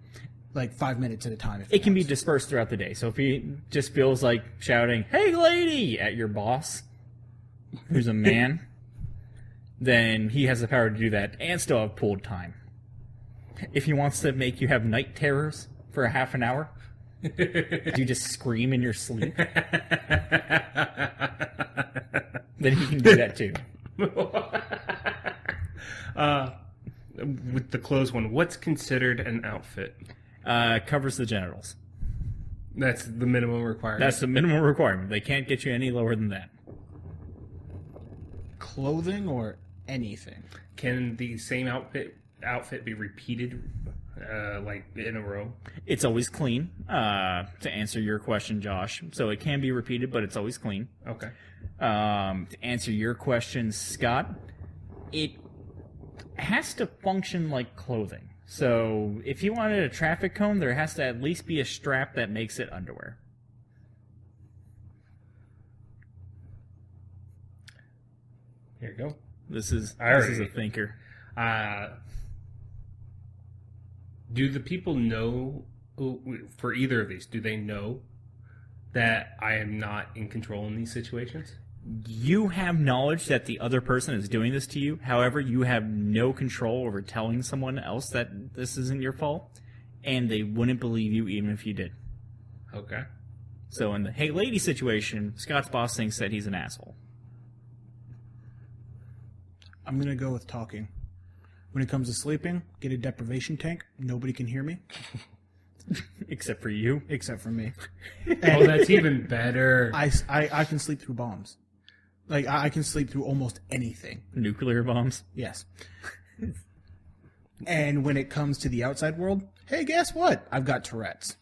Speaker 1: like 5 minutes at a time? If
Speaker 3: It can be
Speaker 1: wants?
Speaker 3: dispersed throughout the day. So if he just feels like shouting, "Hey, lady," at your boss, who's a man, then he has the power to do that and still have pooled time. If he wants to make you have night terrors for a half an hour, do you just scream in your sleep? Then he can do that too.
Speaker 4: With the clothes one, what's considered an outfit?
Speaker 3: Covers the genitals.
Speaker 4: That's the minimum requirement.
Speaker 3: That's the minimum requirement. They can't get you any lower than that.
Speaker 1: Clothing or anything?
Speaker 4: Can the same outfit be repeated, like in a row?
Speaker 3: It's always clean, to answer your question, Josh. So it can be repeated, but it's always clean.
Speaker 4: Okay.
Speaker 3: To answer your question, Scott, it has to function like clothing. So if you wanted a traffic cone, there has to at least be a strap that makes it underwear.
Speaker 4: Here you go.
Speaker 3: This is a thinker.
Speaker 4: Do the people know, for either of these, do they know that I am not in control in these situations?
Speaker 3: You have knowledge that the other person is doing this to you. However, you have no control over telling someone else that this isn't your fault, and they wouldn't believe you even if you did.
Speaker 4: Okay.
Speaker 3: So in the hey lady situation, Scott's boss thinks that he's an asshole.
Speaker 1: I'm going to go with talking. When it comes to sleeping, get a deprivation tank. Nobody can hear me.
Speaker 3: Except for you.
Speaker 1: Except for me.
Speaker 4: Oh, that's even better.
Speaker 1: I can sleep through bombs. Like, I can sleep through almost anything.
Speaker 3: Nuclear bombs.
Speaker 1: Yes. And when it comes to the outside world, hey, guess what? I've got Tourette's.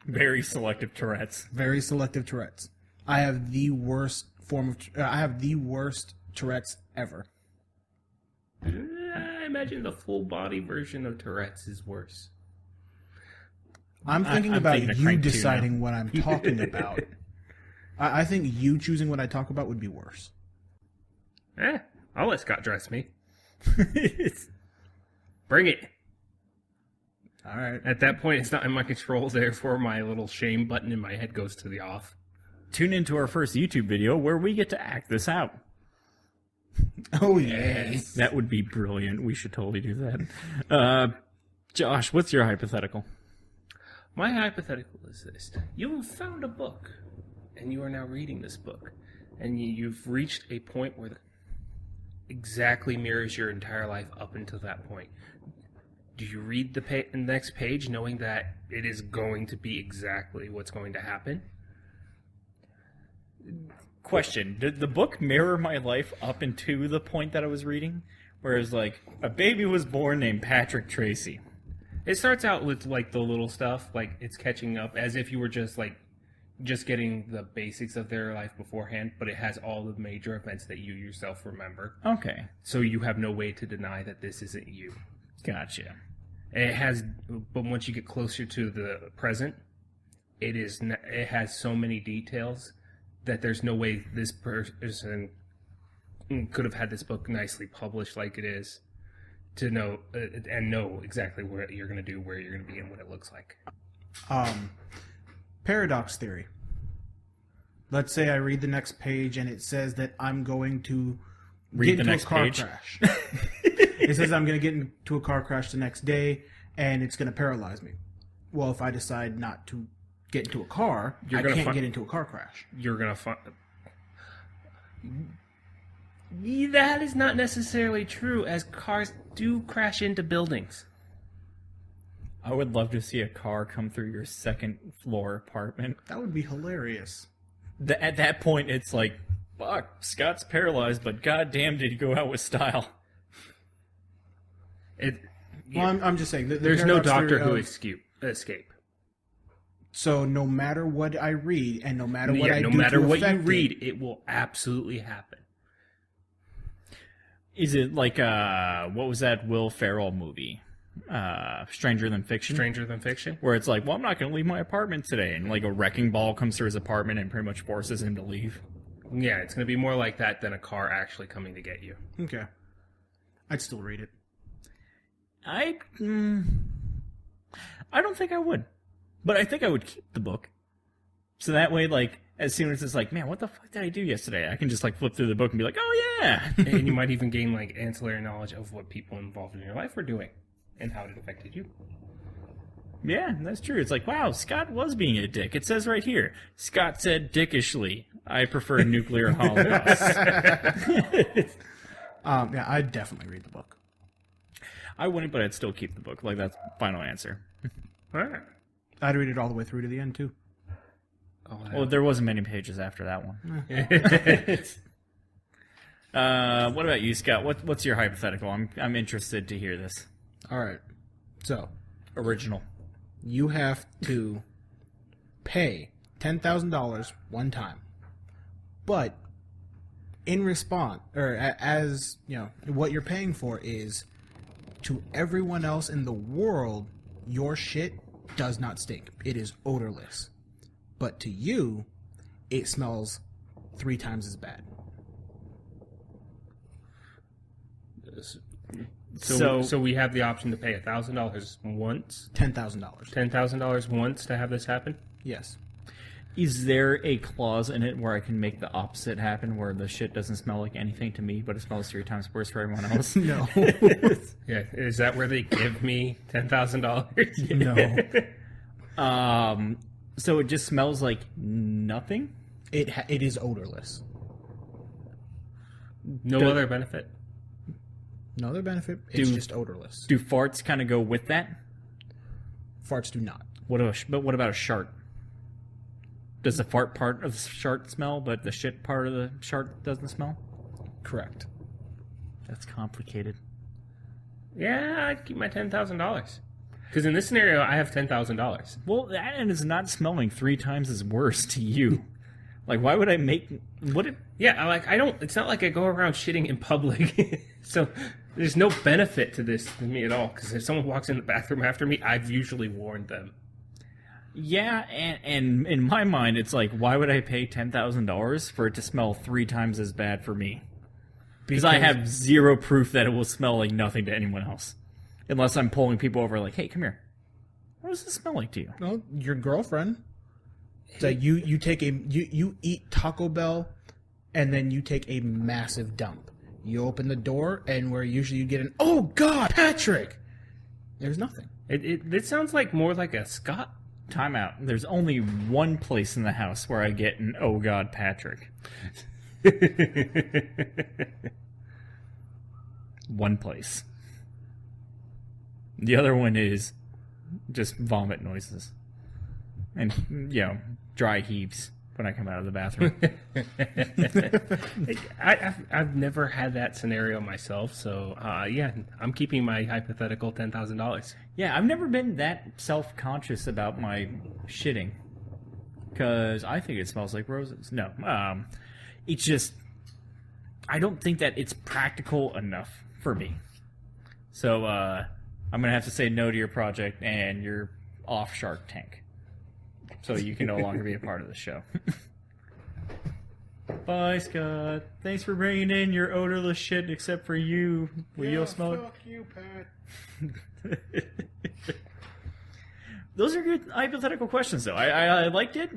Speaker 3: Very selective Tourette's.
Speaker 1: Very selective Tourette's. I have the worst Tourette's ever.
Speaker 4: I imagine the full body version of Tourette's is worse.
Speaker 1: I'm thinking
Speaker 3: I'm
Speaker 1: about
Speaker 3: thinking of
Speaker 1: you
Speaker 3: Crank 2
Speaker 1: deciding what I'm talking about. I think you choosing what I talk about would be worse.
Speaker 4: I'll let Scott dress me. Bring it.
Speaker 1: All right.
Speaker 4: At that point, it's not in my control, therefore my little shame button in my head goes to the off.
Speaker 3: Tune into our first YouTube video where we get to act this out.
Speaker 1: Oh, yes.
Speaker 3: That would be brilliant. We should totally do that. Josh, what's your hypothetical?
Speaker 4: My hypothetical is this. You have found a book, and you are now reading this book, and you've reached a point where it exactly mirrors your entire life up until that point. Do you read the next page knowing that it is going to be exactly what's going to happen?
Speaker 3: Question. Did the book mirror my life up into the point that I was reading? Whereas, like, a baby was born named Patrick Tracy.
Speaker 4: It starts out with, like, the little stuff, like, it's catching up as if you were just getting the basics of their life beforehand, but it has all the major events that you yourself remember.
Speaker 3: Okay.
Speaker 4: So you have no way to deny that this isn't you.
Speaker 3: Gotcha.
Speaker 4: And it has, but once you get closer to the present, it has so many details that there's no way this person could have had this book nicely published like it is to know and know exactly what you're going to do, where you're going to be, and what it looks like.
Speaker 1: Paradox theory. Let's say I read the next page and it says that I'm going to get into a car crash. It says I'm going to get into a car crash the next day and it's going to paralyze me. Well, if I decide not to get into a car, I can't get into a car crash.
Speaker 4: You're going to find... That is not necessarily true, as cars do crash into buildings.
Speaker 3: I would love to see a car come through your second floor apartment.
Speaker 1: That would be hilarious.
Speaker 3: At that point, it's like, fuck, Scott's paralyzed, but goddamn did he go out with style.
Speaker 1: I'm just saying.
Speaker 4: There's no Doctor Who escape.
Speaker 1: So no matter what I read, and no matter what I do,
Speaker 4: no matter what you read, it will absolutely happen.
Speaker 3: Is it like what was that Will Ferrell movie? Stranger Than Fiction?
Speaker 4: Stranger Than Fiction?
Speaker 3: Where it's like, well, I'm not going to leave my apartment today. And like a wrecking ball comes through his apartment and pretty much forces him to leave.
Speaker 4: Yeah, it's going to be more like that than a car actually coming to get you.
Speaker 1: Okay. I'd still read it.
Speaker 3: I don't think I would. But I think I would keep the book. So that way, like, as soon as it's like, man, what the fuck did I do yesterday? I can just, like, flip through the book and be like, oh, yeah.
Speaker 4: And you might even gain, like, ancillary knowledge of what people involved in your life were doing and how it affected you.
Speaker 3: Yeah, that's true. It's like, wow, Scott was being a dick. It says right here, Scott said dickishly, I prefer nuclear holocaust.
Speaker 1: Yeah, I'd definitely read the book.
Speaker 3: I wouldn't, but I'd still keep the book. Like, that's final answer.
Speaker 4: All right.
Speaker 1: I'd read it all the way through to the end, too.
Speaker 4: Oh,
Speaker 3: Well, there wasn't many pages after that one. What about you, Scott? What's your hypothetical? I'm interested to hear this.
Speaker 1: All right. So,
Speaker 3: Original.
Speaker 1: you have to pay $10,000 one time. But in response, or as, what you're paying for is to everyone else in the world, your shit does not stink. It is odorless. But to you, it smells 3 times as bad.
Speaker 4: So we have the option to pay $1,000 once,
Speaker 1: $10,000.
Speaker 4: $10,000 once to have this happen.
Speaker 1: Yes.
Speaker 3: Is there a clause in it where I can make the opposite happen, where the shit doesn't smell like anything to me, but it smells 3 times worse for everyone else?
Speaker 1: No.
Speaker 4: Yeah, is that where they give me $10,000?
Speaker 1: No.
Speaker 3: So it just smells like nothing?
Speaker 1: It is odorless.
Speaker 4: No other benefit.
Speaker 1: No other benefit. It's just odorless.
Speaker 3: Do farts kind of go with that?
Speaker 1: Farts do not.
Speaker 3: What about a shart? Does the fart part of the shart smell, but the shit part of the shart doesn't smell?
Speaker 1: Correct.
Speaker 3: That's complicated.
Speaker 4: Yeah, I'd keep my $10,000. Because in this scenario, I have $10,000.
Speaker 3: Well, that and is not smelling 3 times as worse to you. Like, why would I make...
Speaker 4: Yeah, I don't... It's not like I go around shitting in public. So there's no benefit to this to me at all. Because if someone walks in the bathroom after me, I've usually warned them.
Speaker 3: Yeah, and in my mind, it's like, why would I pay $10,000 for it to smell 3 times as bad for me? Because I have zero proof that it will smell like nothing to anyone else. Unless I'm pulling people over like, hey, come here. What does this smell like to you?
Speaker 1: No, your girlfriend. So you take you eat Taco Bell, and then you take a massive dump. You open the door, and where usually you get an, oh God, Patrick! There's nothing.
Speaker 4: It sounds like more like a Scott.
Speaker 3: Time out. There's only one place in the house where I get an oh God, Patrick. One place. The other one is just vomit noises. And, dry heaves when I come out of the bathroom.
Speaker 4: I've never had that scenario myself, so I'm keeping my hypothetical $10,000.
Speaker 3: Yeah, I've never been that self-conscious about my shitting. Because I think it smells like roses. No. It's just... I don't think that it's practical enough for me. So, I'm going to have to say no to your project, and you're off Shark Tank. So you can no longer be a part of the show. Bye, Scott. Thanks for bringing in your odorless shit, except for you. Will you smell it?
Speaker 1: Fuck you, Pat.
Speaker 3: Those are good hypothetical questions, though. I liked it.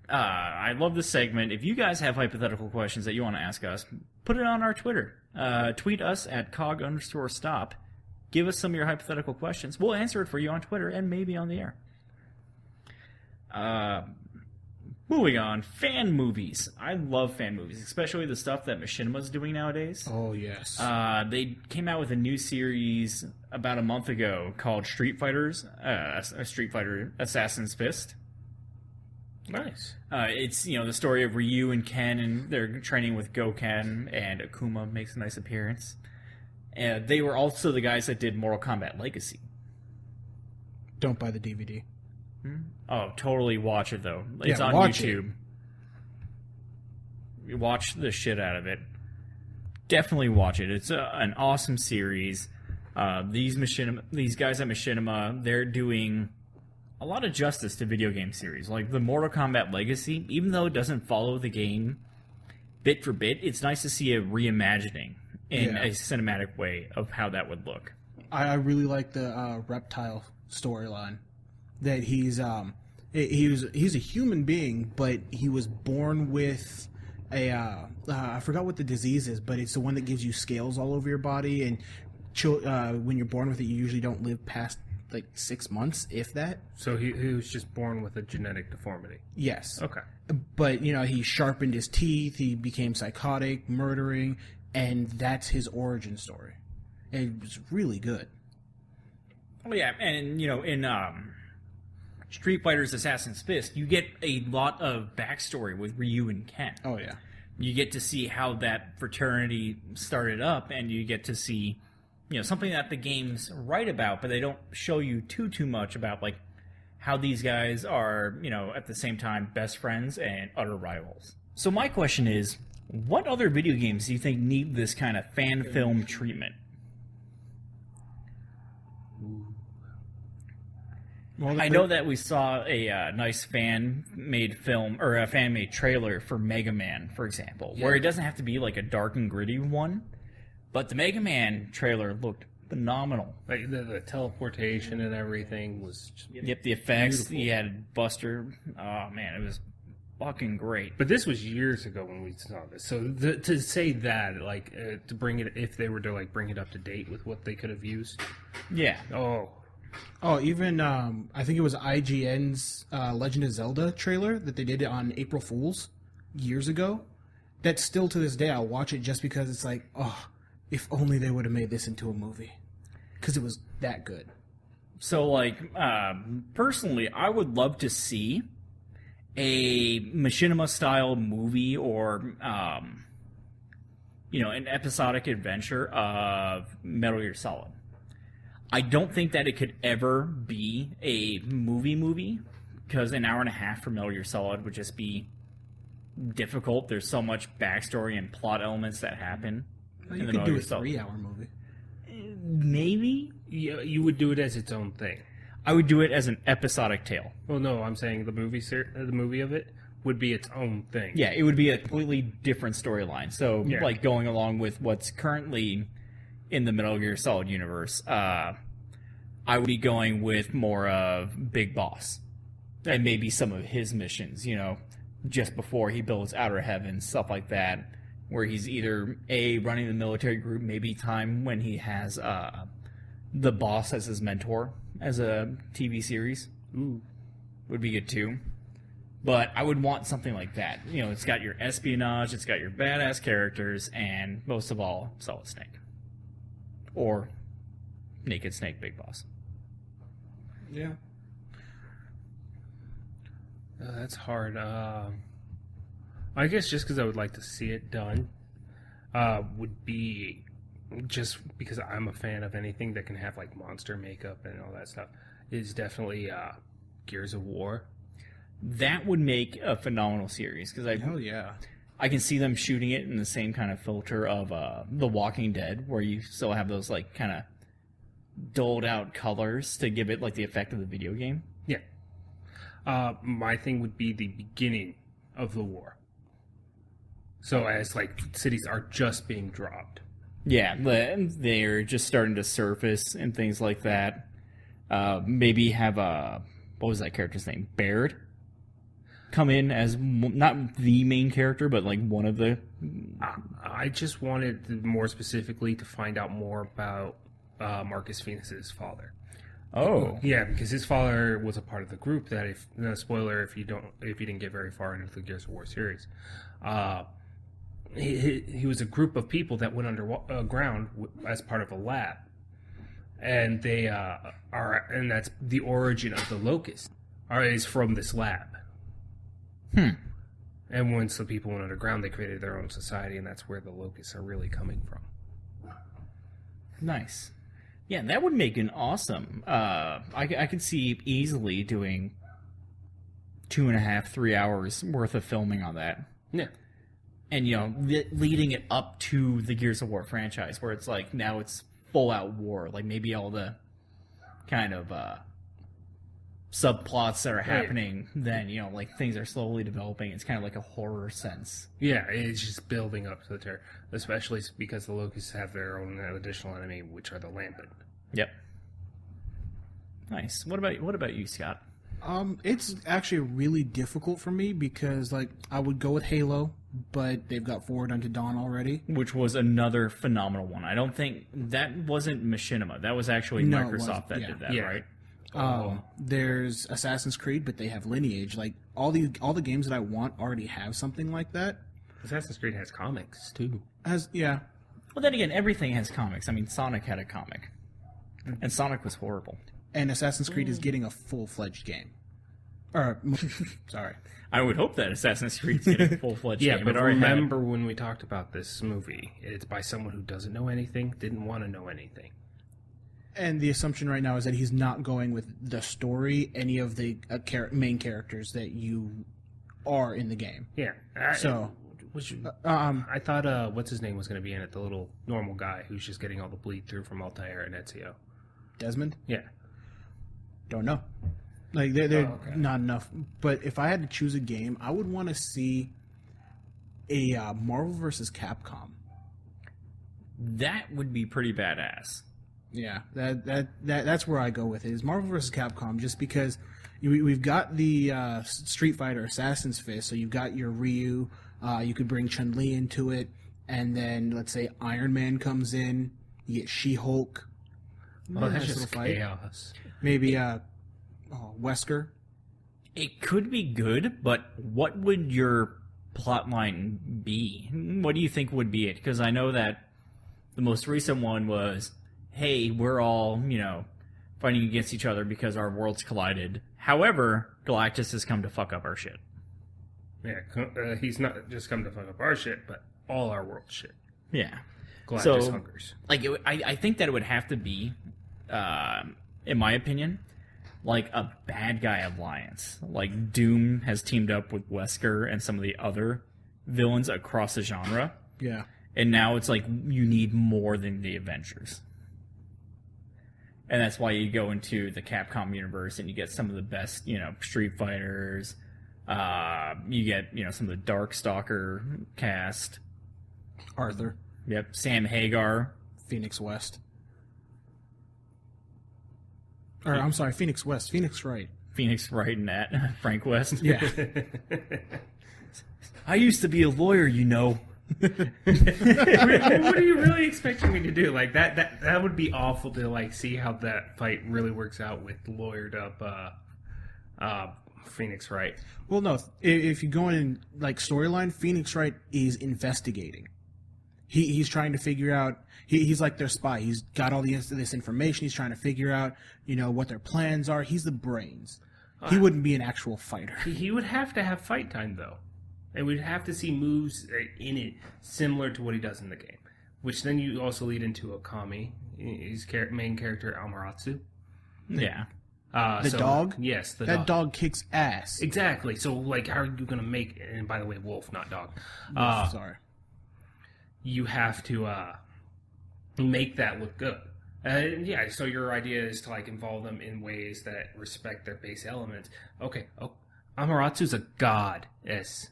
Speaker 3: I love this segment. If you guys have hypothetical questions that you want to ask us, put it on our Twitter. Tweet us at cog_stop. Give us some of your hypothetical questions. We'll answer it for you on Twitter and maybe on the air. Moving on, fan movies. I love fan movies, especially the stuff that Machinima's doing nowadays.
Speaker 1: Oh, yes.
Speaker 3: They came out with a new series about a month ago called Street Fighter Assassin's Fist.
Speaker 4: Nice.
Speaker 3: It's, the story of Ryu and Ken, and they're training with Goken, and Akuma makes a nice appearance. They were also the guys that did Mortal Kombat Legacy.
Speaker 1: Don't buy the DVD.
Speaker 3: Oh, totally watch it, though. It's on YouTube. You watch the shit out of it. Definitely watch it. It's an awesome series. These guys at Machinima, they're doing a lot of justice to video game series. Like the Mortal Kombat Legacy, even though it doesn't follow the game bit for bit, it's nice to see a reimagining in a cinematic way of how that would look.
Speaker 1: I really like the Reptile storyline. That he's a human being, but he was born with I forgot what the disease is, but it's the one that gives you scales all over your body, and when you're born with it, you usually don't live past like 6 months, if that.
Speaker 4: So he was just born with a genetic deformity.
Speaker 1: Yes.
Speaker 4: Okay.
Speaker 1: But he sharpened his teeth, he became psychotic, murdering, and that's his origin story. And it was really good.
Speaker 3: Oh yeah, and in Street Fighter's Assassin's Fist, you get a lot of backstory with Ryu and Ken.
Speaker 1: Oh, yeah.
Speaker 3: You get to see how that fraternity started up, and you get to see, something that the games write about, but they don't show you too much about, like, how these guys are, at the same time, best friends and utter rivals. So my question is, what other video games do you think need this kind of fan film treatment?
Speaker 1: Well,
Speaker 3: I know that we saw a nice fan-made film, or a fan-made trailer for Mega Man, for example, where it doesn't have to be like a dark and gritty one, But the Mega Man trailer looked phenomenal.
Speaker 4: Like the teleportation and everything was just
Speaker 3: Yep, the effects.
Speaker 4: beautiful.
Speaker 3: He had Buster. Oh man, it was fucking great.
Speaker 4: But this was years ago when we saw this. So to say that, like, to bring it, if they were to like bring it up to date with what they could have used.
Speaker 3: Yeah.
Speaker 1: Oh, even I think it was IGN's Legend of Zelda trailer that they did on April Fools years ago. That still to this day I'll watch it just because it's like, oh, if only they would have made this into a movie, because it was that good.
Speaker 3: So, like, personally, I would love to see a machinima-style movie or, an episodic adventure of Metal Gear Solid. I don't think that it could ever be a movie, because an hour and a half for Metal Gear Solid would just be difficult. There's so much backstory and plot elements that happen.
Speaker 1: You could do a 3-hour movie.
Speaker 3: Maybe?
Speaker 4: You would do it as its own thing.
Speaker 3: I would do it as an episodic tale.
Speaker 4: Well, no, I'm saying the movie of it would be its own thing.
Speaker 3: Yeah, it would be a completely different storyline. So,
Speaker 4: Yeah.
Speaker 3: like, going along with what's currently in the Metal Gear Solid universe, I would be going with more of Big Boss. And maybe some of his missions, just before he builds Outer Heaven, stuff like that, where he's either, running the military group, maybe time when he has the boss as his mentor as a TV series.
Speaker 4: Ooh.
Speaker 3: Would be good too. But I would want something like that. It's got your espionage, it's got your badass characters, and most of all, Solid Snake. Or Naked Snake Big Boss.
Speaker 1: Yeah.
Speaker 4: That's hard. I guess just because I would like to see it done would be just because I'm a fan of anything that can have like monster makeup and all that stuff is definitely Gears of War.
Speaker 3: That would make a phenomenal series because
Speaker 1: Hell yeah.
Speaker 3: I can see them shooting it in the same kind of filter of The Walking Dead, where you still have those like kind of doled out colors to give it like the effect of the video game.
Speaker 4: Yeah. My thing would be the beginning of the war. So as like cities are just being dropped.
Speaker 3: Yeah, they're just starting to surface and things like that. Maybe have what was that character's name? Baird come in as not the main character, but like one of the.
Speaker 4: I just wanted more specifically to find out more about Marcus Phoenix's father.
Speaker 3: Oh,
Speaker 4: Yeah, because his father was a part of the group that, if no spoiler, if you didn't get very far into the Gears of War series, he was a group of people that went underground as part of a lab, and they and that's the origin of the Locust is from this lab. And once the people went underground, they created their own society, and that's where the Locusts are really coming from.
Speaker 3: nice. Yeah, that would make an awesome. I could see easily doing 2.5, 3 hours worth of filming on that.
Speaker 4: Yeah.
Speaker 3: And, leading it up to the Gears of War franchise, where it's like, now it's full-out war. Like, maybe all the kind of subplots that are happening, then, like, things are slowly developing. It's kind of like a horror sense.
Speaker 4: Yeah, it's just building up to the terror, especially because the Locusts have their own additional enemy, which are the Lambent.
Speaker 3: Yep. Nice. What about you, Scott?
Speaker 1: It's actually really difficult for me because, like, I would go with Halo, but they've got Forward Unto Dawn already.
Speaker 3: Which was another phenomenal one. I don't think that wasn't Machinima. That was actually
Speaker 1: No, it
Speaker 3: Microsoft that
Speaker 1: wasn't.
Speaker 3: did that,
Speaker 4: Yeah.
Speaker 3: right?
Speaker 1: There's Assassin's Creed, but they have Lineage. Like, all the games that I want already have something like that.
Speaker 4: Assassin's Creed has comics too.
Speaker 1: Yeah.
Speaker 3: Well, then again, everything has comics. I mean, Sonic had a comic. And Sonic was horrible.
Speaker 1: And Assassin's Creed is getting a full-fledged game. Or, sorry.
Speaker 3: I would hope that Assassin's Creed's getting a full-fledged
Speaker 4: Yeah,
Speaker 3: game.
Speaker 4: but
Speaker 3: It already had-
Speaker 4: remember when we talked about this movie, it's by someone who doesn't know anything, didn't want to know anything.
Speaker 1: And the assumption right now is that he's not going with the story, any of the main characters that you are in the game.
Speaker 4: Yeah.
Speaker 1: So,
Speaker 4: I thought, what's his name was going to be in it? The little normal guy who's just getting all the bleed through from Altair and Ezio.
Speaker 1: Desmond?
Speaker 4: Yeah.
Speaker 1: Don't know. Like, they're
Speaker 4: okay.
Speaker 1: not enough. But if I had to choose a game, I would want to see a Marvel vs. Capcom.
Speaker 3: that would be pretty badass.
Speaker 1: Yeah, that's where I go with it. Is Marvel vs. Capcom, just because we've got the Street Fighter Assassin's Fist, so you've got your Ryu. You could bring Chun-Li into it, and then let's say Iron Man comes in. You get She-Hulk.
Speaker 4: Oh, that's just chaos.
Speaker 1: Maybe Wesker.
Speaker 3: It could be good, but what would your plotline be? What do you think would be it? Because I know that the most recent one was, hey, we're all, fighting against each other because our worlds collided. However, Galactus has come to fuck up our shit.
Speaker 4: Yeah, he's not just come to fuck up our shit, but all our world shit.
Speaker 3: Yeah.
Speaker 4: Galactus hunkers.
Speaker 3: Like, I think that it would have to be, in my opinion, like a bad guy alliance. Like Doom has teamed up with Wesker and some of the other villains across the genre.
Speaker 1: Yeah.
Speaker 3: And now it's like you need more than the Avengers. And that's why you go into the Capcom universe and you get some of the best, Street Fighters. You get, some of the Darkstalker cast.
Speaker 1: Arthur.
Speaker 3: Yep. Sam Hagar.
Speaker 1: Phoenix West. Or, I'm sorry, Phoenix West. Phoenix Wright.
Speaker 3: Phoenix Wright and that. Frank West.
Speaker 1: Yeah.
Speaker 3: I used to be a lawyer,
Speaker 4: What are you really expecting me to do? Like that would be awful to like see how that fight really works out with lawyered up Phoenix Wright.
Speaker 1: Well, no. If you go in like storyline, Phoenix Wright is investigating. He's trying to figure out. He's like their spy. He's got all this information. He's trying to figure out, what their plans are. He's the brains. He wouldn't be an actual fighter.
Speaker 4: He would have to have fight time though, and we'd have to see moves in it similar to what he does in the game. Which then you also lead into Okami, his main character Amaterasu.
Speaker 3: Yeah.
Speaker 1: The dog?
Speaker 4: Yes, the
Speaker 1: that
Speaker 4: dog.
Speaker 1: dog kicks ass.
Speaker 4: Exactly. So, like, how are you going to make... And by the way, wolf, not dog.
Speaker 1: Sorry.
Speaker 4: You have to make that look good. Yeah, so your idea is to, like, involve them in ways that respect their base elements. Okay. Oh, Amaratu's a god. Yes.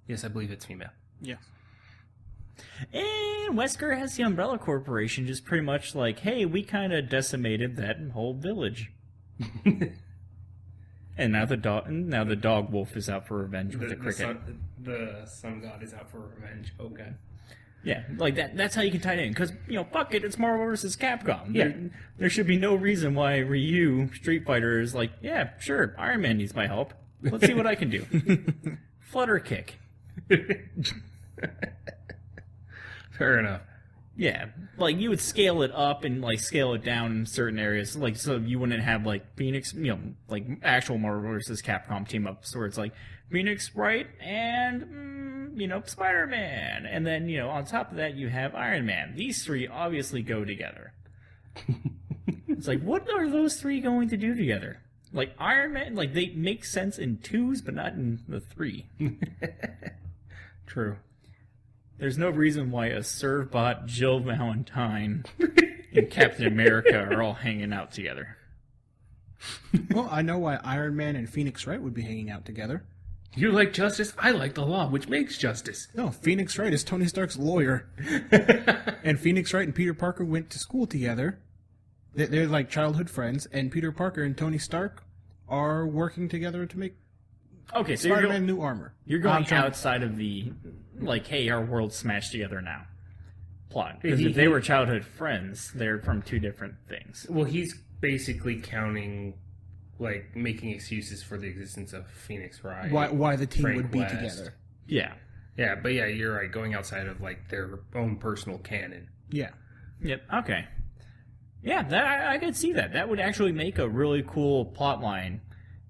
Speaker 4: Yes, I believe it's female.
Speaker 1: Yeah.
Speaker 3: And Wesker has the Umbrella Corporation just pretty much like, hey, we kind of decimated that whole village. And now the dog wolf is out for revenge with the cricket.
Speaker 4: The sun god is out for revenge. Okay.
Speaker 3: Yeah, like that's how you can tie it in. Because, fuck it, it's Marvel vs. Capcom.
Speaker 4: Yeah.
Speaker 3: There should be no reason why Ryu, Street Fighter, is like, yeah, sure, Iron Man needs my help. Let's see what I can do. Flutter kick.
Speaker 4: Fair enough.
Speaker 3: Yeah, like you would scale it up and like scale it down in certain areas, like so you wouldn't have like Phoenix, like actual Marvel vs. Capcom team ups where it's like Phoenix Wright and Spider-Man, and then on top of that you have Iron Man. These three obviously go together. It's like, what are those three going to do together? Like Iron Man, like they make sense in twos, but not in the three.
Speaker 4: True.
Speaker 3: There's no reason why a Servbot, Jill Valentine, and Captain America are all hanging out together.
Speaker 1: Well, I know why Iron Man and Phoenix Wright would be hanging out together.
Speaker 4: You like justice? I like the law, which makes justice.
Speaker 1: No, Phoenix Wright is Tony Stark's lawyer. And Phoenix Wright and Peter Parker went to school together. They're like childhood friends, and Peter Parker and Tony Stark are working together to make
Speaker 3: Okay, so
Speaker 1: Spider-Man new armor.
Speaker 3: You're going outside of the, like, hey, our world's smashed together now plot. Because if they were childhood friends, they're from two different things.
Speaker 4: Well, he's basically counting, like, making excuses for the existence of Phoenix Wright.
Speaker 1: Why the team
Speaker 4: Frank
Speaker 1: would be
Speaker 4: West.
Speaker 1: together.
Speaker 3: Yeah.
Speaker 4: Yeah, but yeah, you're right. Going outside of, like, their own personal canon.
Speaker 1: Yeah.
Speaker 3: Yep, okay. Yeah, I could see that. That would actually make a really cool plot line.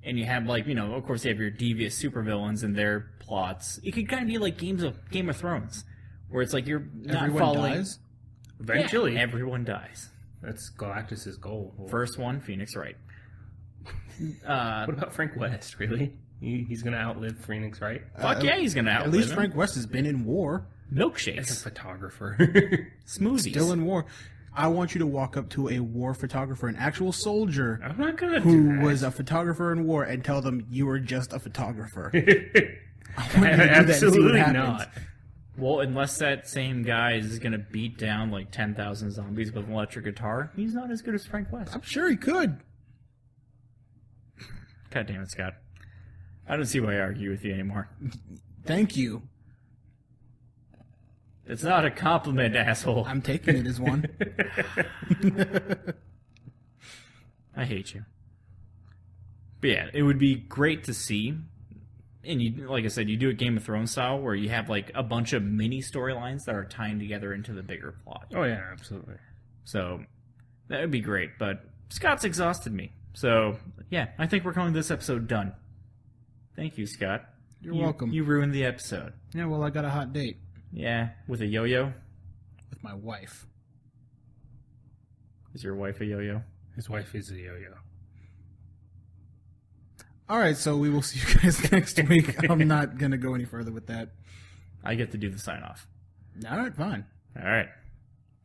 Speaker 3: And you have, like, of course you have your devious supervillains and their plots. It could kind of be like Game of Thrones, where it's like you're not
Speaker 1: Everyone
Speaker 3: following...
Speaker 1: dies?
Speaker 4: Eventually.
Speaker 3: Yeah, everyone dies.
Speaker 4: That's Galactus' goal.
Speaker 3: First one, Phoenix Wright.
Speaker 4: What about Frank West, really? He's going to outlive Phoenix Wright?
Speaker 3: Fuck yeah, he's going to outlive
Speaker 1: At least
Speaker 3: him.
Speaker 1: Frank West has been in war.
Speaker 4: As a
Speaker 3: Milkshakes.
Speaker 4: photographer.
Speaker 3: Smoothies.
Speaker 1: Still in war. I want you to walk up to a war photographer, an actual soldier
Speaker 4: I'm not going to do
Speaker 1: who
Speaker 4: that.
Speaker 1: was a photographer in war, and tell them you were just a photographer. I want you to do that and see what
Speaker 4: Absolutely
Speaker 1: happens.
Speaker 4: not.
Speaker 3: Well, unless that same guy is going to beat down like 10,000 zombies with an electric guitar, he's not as good as Frank West.
Speaker 1: I'm sure he could.
Speaker 3: God damn it, Scott. I don't see why I argue with you anymore.
Speaker 1: Thank you.
Speaker 3: It's not a compliment, asshole.
Speaker 1: I'm taking it as one.
Speaker 3: I hate you. But yeah, it would be great to see. And you, like I said, you do it Game of Thrones style, where you have like a bunch of mini storylines that are tying together into the bigger plot.
Speaker 4: Oh yeah, absolutely.
Speaker 3: So that would be great. But Scott's exhausted me. So yeah, I think we're calling this episode done. Thank you, Scott.
Speaker 1: You're welcome.
Speaker 3: You ruined the episode.
Speaker 1: Yeah, well, I got a hot date
Speaker 3: Yeah, with a yo-yo.
Speaker 1: with my wife.
Speaker 3: Is your wife a yo-yo?
Speaker 4: His wife is a yo-yo.
Speaker 1: All right, so we will see you guys next week. I'm not going to go any further with that.
Speaker 3: I get to do the sign-off.
Speaker 1: All right, fine.
Speaker 3: All right.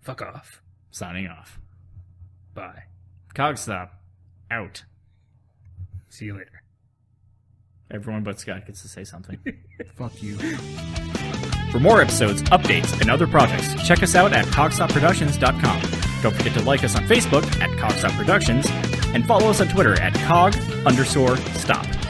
Speaker 4: Fuck off.
Speaker 3: Signing off.
Speaker 4: Bye.
Speaker 3: Cogstop. Out.
Speaker 4: See you later.
Speaker 3: Everyone but Scott gets to say something.
Speaker 1: Fuck you.
Speaker 3: For more episodes, updates, and other projects, check us out at cogstopproductions.com. Don't forget to like us on Facebook at Cogstop Productions, and follow us on Twitter at cog_stop.